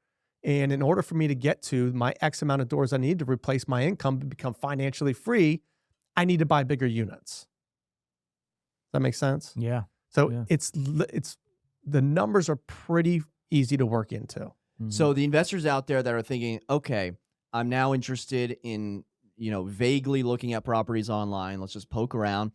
And in order for me to get to my X amount of doors I need to replace my income to become financially free, I need to buy bigger units. Does that make sense? Yeah. So Yeah. it's the numbers are pretty easy to work into. So the investors out there that are thinking, okay, I'm now interested in, vaguely looking at properties online. Let's just poke around.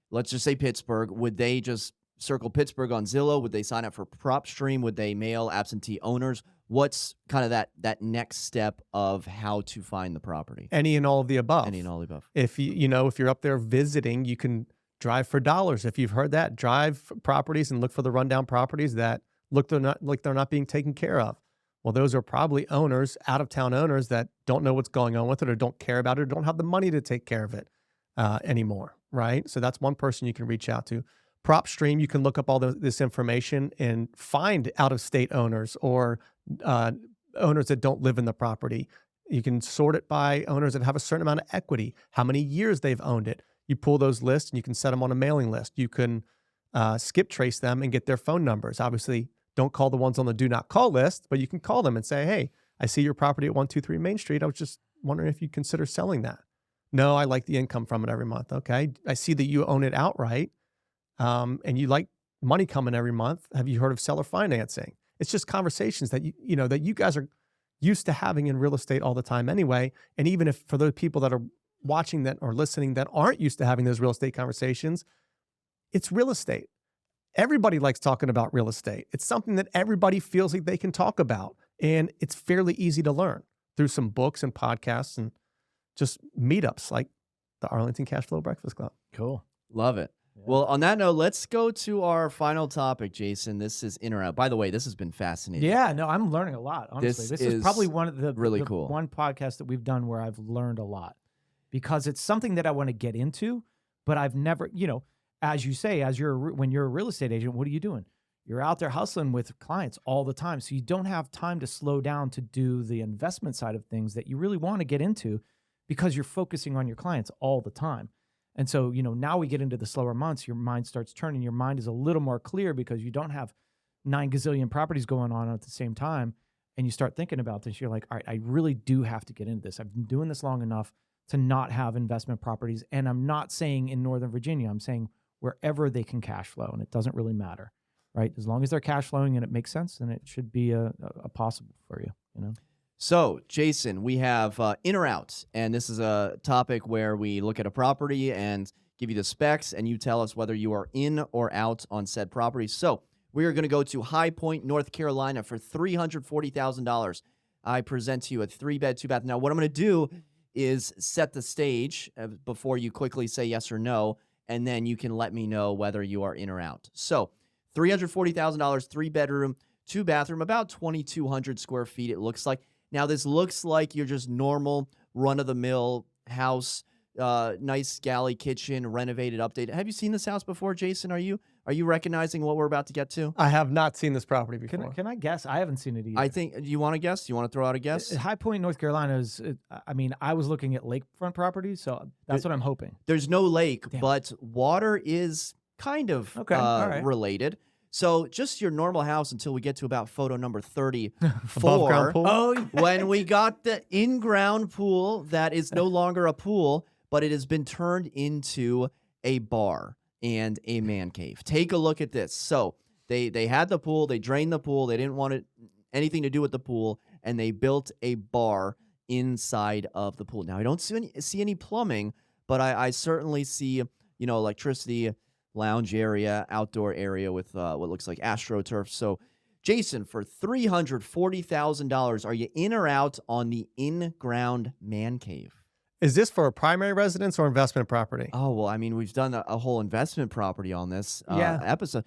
Let's just say Pittsburgh. Would they just circle Pittsburgh on Zillow? Would they sign up for PropStream? Would they mail absentee owners? what's kind of that next step of how to find the property? Any and all of the above. Any and all of the above. If if you're up there visiting, you can drive for dollars. If you've heard that, drive for properties and look for the rundown properties that look they're not being taken care of. Well, those are probably owners, out-of-town owners that don't know what's going on with it or don't care about it or don't have the money to take care of it anymore, right? So that's one person you can reach out to. PropStream, you can look up all this information and find out-of-state owners or owners that don't live in the property. You can sort it by owners that have a certain amount of equity, how many years they've owned it. You pull those lists and you can set them on a mailing list. You can skip trace them and get their phone numbers. Obviously, don't call the ones on the do not call list, but you can call them and say, hey, I see your property at 123 Main Street. I was just wondering if you'd consider selling that. No, I like the income from it every month. Okay. I see that you own it outright and you like money coming every month. Have you heard of seller financing? It's just conversations that that you guys are used to having in real estate all the time anyway. And even if for those people that are watching that or listening that aren't used to having those real estate conversations, it's real estate. Everybody likes talking about real estate. It's something that everybody feels like they can talk about. And it's fairly easy to learn through some books and podcasts and just meetups like the Arlington Cash Flow Breakfast Club. Cool. Love it. Yeah. Well, on that note, let's go to our final topic, Jason. This is in or out. By the way, this has been fascinating. Yeah, no, I'm learning a lot, honestly. This is probably one of the really the cool. one podcast that we've done where I've learned a lot because it's something that I want to get into, but I've never, as you say, when you're a real estate agent, what are you doing? You're out there hustling with clients all the time. So you don't have time to slow down to do the investment side of things that you really want to get into because you're focusing on your clients all the time. And so, now we get into the slower months, your mind starts turning. Your mind is a little more clear because you don't have 9 gazillion properties going on at the same time. And you start thinking about this. You're like, all right, I really do have to get into this. I've been doing this long enough to not have investment properties. And I'm not saying in Northern Virginia, I'm saying wherever they can cash flow. And it doesn't really matter, right? As long as they're cash flowing and it makes sense, then it should be a possible for you, So, Jason, we have in or out, and this is a topic where we look at a property and give you the specs, and you tell us whether you are in or out on said property. So, we are going to go to High Point, North Carolina for $340,000. I present to you a 3-bed, 2-bath. Now, what I'm going to do is set the stage before you quickly say yes or no, and then you can let me know whether you are in or out. So, $340,000, 3-bedroom, 2-bathroom, about 2,200 square feet, it looks like. Now, this looks like your just normal run-of-the-mill house, nice galley kitchen, renovated, updated. Have you seen this house before, Jason? Are you recognizing what we're about to get to? I have not seen this property before. Can I guess? I haven't seen it either. I think, do you want to guess? Do you want to throw out a guess? High Point, North Carolina is, I was looking at lakefront properties, so that's what I'm hoping. There's no lake, Damn. but water is kind of Okay, all right. related. So just your normal house until we get to about photo number 34. Above ground pool? Oh, When we got the in-ground pool that is no longer a pool, but it has been turned into a bar and a man cave. Take a look at this. So they had the pool, they drained the pool, they didn't want anything to do with the pool, and they built a bar inside of the pool. Now, I don't see any plumbing, but I certainly see, electricity, lounge area, outdoor area with what looks like AstroTurf. So, Jason, for $340,000, are you in or out on the in-ground man cave? Is this for a primary residence or investment property? Oh, well, I mean, we've done a whole investment property on this Yeah. episode.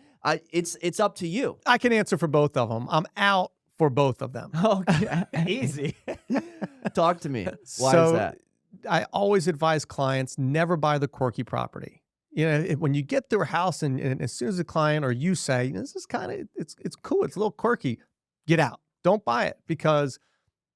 It's up to you. I can answer for both of them. I'm out for both of them. Okay. Easy. Talk to me. Why So, is that? I always advise clients never buy the quirky property. When you get to a house and as soon as the client or you say, this is kind of, it's cool, it's a little quirky, get out. Don't buy it because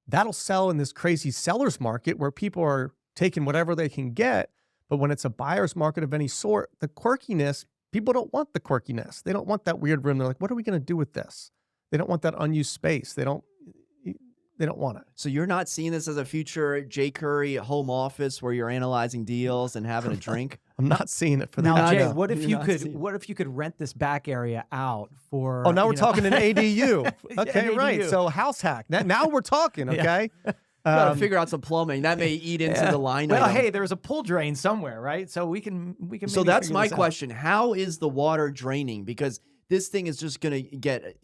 that'll sell in this crazy seller's market where people are taking whatever they can get. But when it's a buyer's market of any sort, the quirkiness, people don't want the quirkiness. They don't want that weird room. They're like, what are we going to do with this? They don't want that unused space. They don't want it. So you're not seeing this as a future Jay Curry home office where you're analyzing deals and having a drink? I'm not seeing it for Now, that. Jay, No. what if You're you not could? seeing- What if you could rent this back area out for? Oh, now we're talking an ADU. Okay, An right. ADU. So house hack. Now we're talking, okay? You gotta figure out some plumbing. That may eat into the line Well, item. hey, there's a pull drain somewhere, right? So we can. So maybe that's figure my this out. question. How is the water draining? Because this thing is just going to get,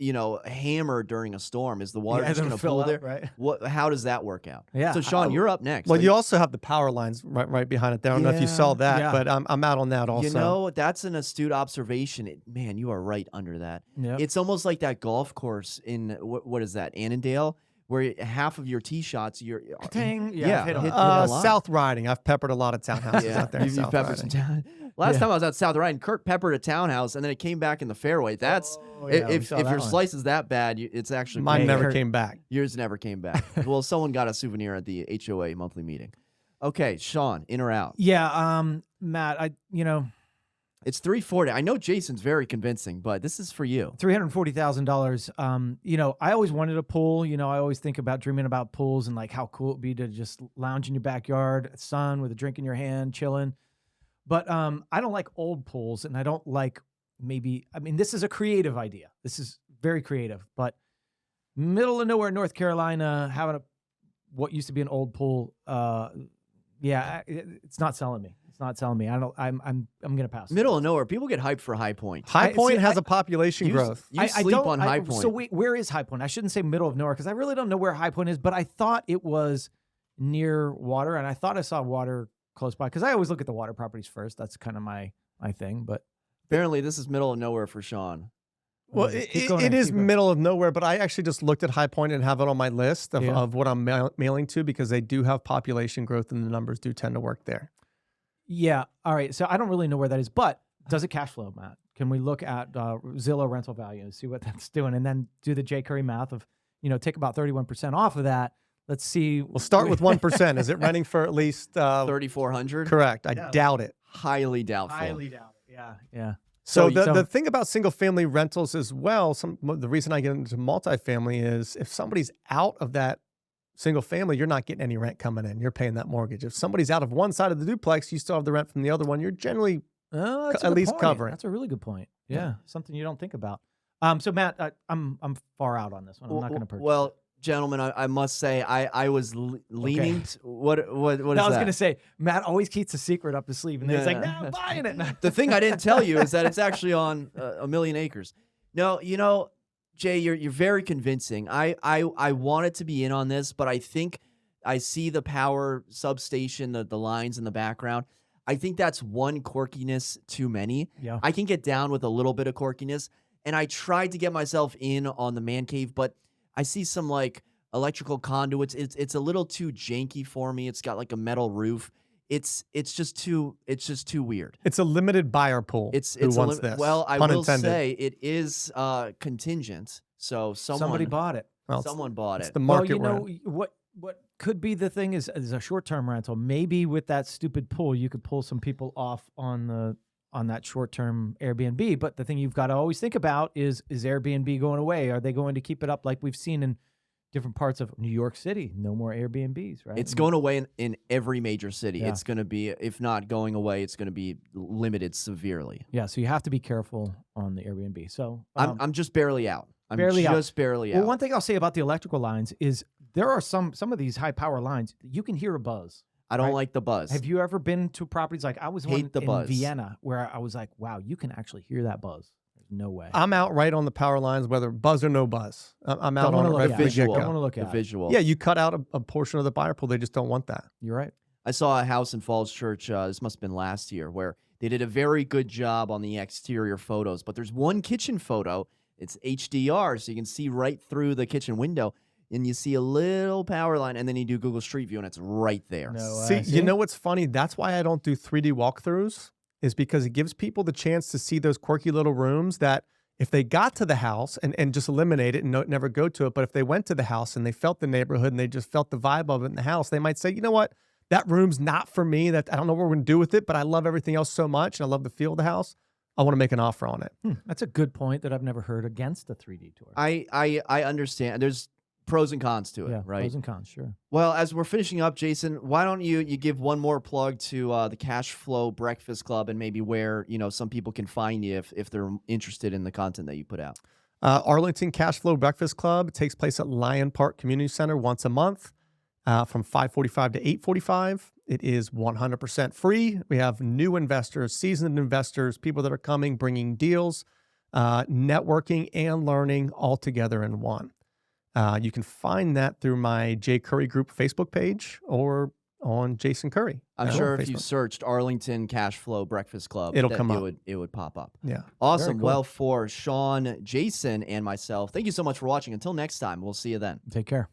hammered during a storm. Is the water just it'll going to fill pull up, there? right? How does that work out? Yeah. So Shawn, you're up next. Well, you also have the power lines right behind it there. I don't know if you saw that, Yeah. but I'm out on that also. That's an astute observation. Man, you are right under that. Yep. It's almost like that golf course in, what is that, Annandale, where half of your tee shots, you're Dang. Yeah, I've hit 'em. hit a lot. South Riding. I've peppered a lot of townhouses out there. in You've South peppered some Riding. Last time I was at South Riding, Kirk peppered a townhouse, and then it came back in the fairway. That's if saw that your one. slice is that bad, it's actually Mine pretty never good. came back. Yours never came back. Well, someone got a souvenir at the HOA monthly meeting. Okay, Shawn, in or out? Yeah. Matt, It's $340. I know Jason's very convincing, but this is for you. $340,000. I always wanted a pool. I always think about dreaming about pools and like how cool it'd be to just lounge in your backyard, sun with a drink in your hand, chilling. But I don't like old pools, and I don't like this is a creative idea. This is very creative, but middle of nowhere, North Carolina, having what used to be an old pool. It's not selling me. It's not selling me. I'm gonna pass. Middle of nowhere. People get hyped for High Point. High Point has a population growth. You sleep on High Point. So where is High Point? I shouldn't say middle of nowhere because I really don't know where High Point is, but I thought it was near water, and I thought I saw water close by because I always look at the water properties first. That's kind of my thing. But Apparently, this is middle of nowhere for Shawn. Well, Keep going it in, is keep going. middle of nowhere, but I actually just looked at High Point and have it on my list of what I'm mailing to because they do have population growth and the numbers do tend to work there. Yeah. All right. So I don't really know where that is, but does it cash flow, Matt? Can we look at Zillow rental value and see what that's doing, and then do the J. Curry math of, take about 31% off of that. Let's see. We'll start with 1%. Is it renting for at least 3,400? Correct. I doubt it. Highly doubtful. Highly doubt it. Yeah. So So- the thing about single family rentals as well, the reason I get into multifamily is if somebody's out of that single family, you're not getting any rent coming in. You're paying that mortgage. If somebody's out of one side of the duplex, you still have the rent from the other one. You're generally That's a at good least point. covering. That's a really good point. Yeah. Something you don't think about. So Matt, I'm far out on this one. I'm not going to purchase. Well, gentlemen, I must say I was leaning. What is I was that? going to say Matt always keeps a secret up his sleeve, and then he's like, Yeah. "No, I'm buying it." The thing I didn't tell you is that it's actually on a million acres. No, Jay, you're very convincing. I wanted to be in on this, but I think I see the power substation, the lines in the background. I think that's one quirkiness too many. Yeah. I can get down with a little bit of quirkiness, and I tried to get myself in on the man cave, but I see some like electrical conduits. It's a little too janky for me. It's got like a metal roof. It's just too weird. It's a limited buyer pool. Who wants this? Well, I Pun will intended. say it is contingent. So Somebody bought it. Well, someone bought it's it. the market well, rent. what could be the thing is a short-term rental. Maybe with that stupid pool, you could pull some people off on that short-term Airbnb. But the thing you've got to always think about is Airbnb going away? Are they going to keep it up like we've seen in different parts of New York City? No more Airbnbs, right? It's going away in every major city. Yeah. It's going to be, if not going away, it's going to be limited severely. Yeah, so you have to be careful on the Airbnb. So I'm just barely out. I'm barely out. just barely well, out. one thing I'll say about the electrical lines is there are some of these high power lines you can hear a buzz. I don't right? like the buzz. Have you ever been to properties like I was Hate the in buzz. Vienna where I was like, wow, you can actually hear that buzz. There's no way. I'm out right on the power lines, whether buzz or no buzz. I'm out Don't on wanna it look right at from the it. visual? Don't get-go. wanna look the at it. visual. Yeah, you cut out a portion of the buyer pool. They just don't want that. You're right. I saw a house in Falls Church, this must have been last year, where they did a very good job on the exterior photos. But there's one kitchen photo. It's HDR, so you can see right through the kitchen window. And you see a little power line, and then you do Google Street View, and it's right there. No, See, you know what's funny? That's why I don't do 3D walkthroughs, is because it gives people the chance to see those quirky little rooms that if they got to the house and just eliminate it and never go to it, but if they went to the house and they felt the neighborhood and they just felt the vibe of it in the house, they might say, you know what? That room's not for me. That I don't know what we're going to do with it, but I love everything else so much, and I love the feel of the house. I want to make an offer on it. That's a good point that I've never heard against the 3D tour. I understand. There's pros and cons to it, yeah, right? pros and cons, sure. Well, as we're finishing up, Jason, why don't you give one more plug to the Cash Flow Breakfast Club and maybe where some people can find you if they're interested in the content that you put out. Arlington Cash Flow Breakfast Club takes place at Lion Park Community Center once a month from 5:45 to 8:45. It is 100% free. We have new investors, seasoned investors, people that are coming, bringing deals. networking and learning all together in one. You can find that through my J. Curry Group Facebook page or on Jason Curry. I'm on sure if you Facebook. searched Arlington Cash Flow Breakfast Club, It'll that come up. It would pop up. Yeah. Awesome. cool. Well, for Shawn, Jason, and myself, thank you so much for watching. Until next time, we'll see you then. Take care.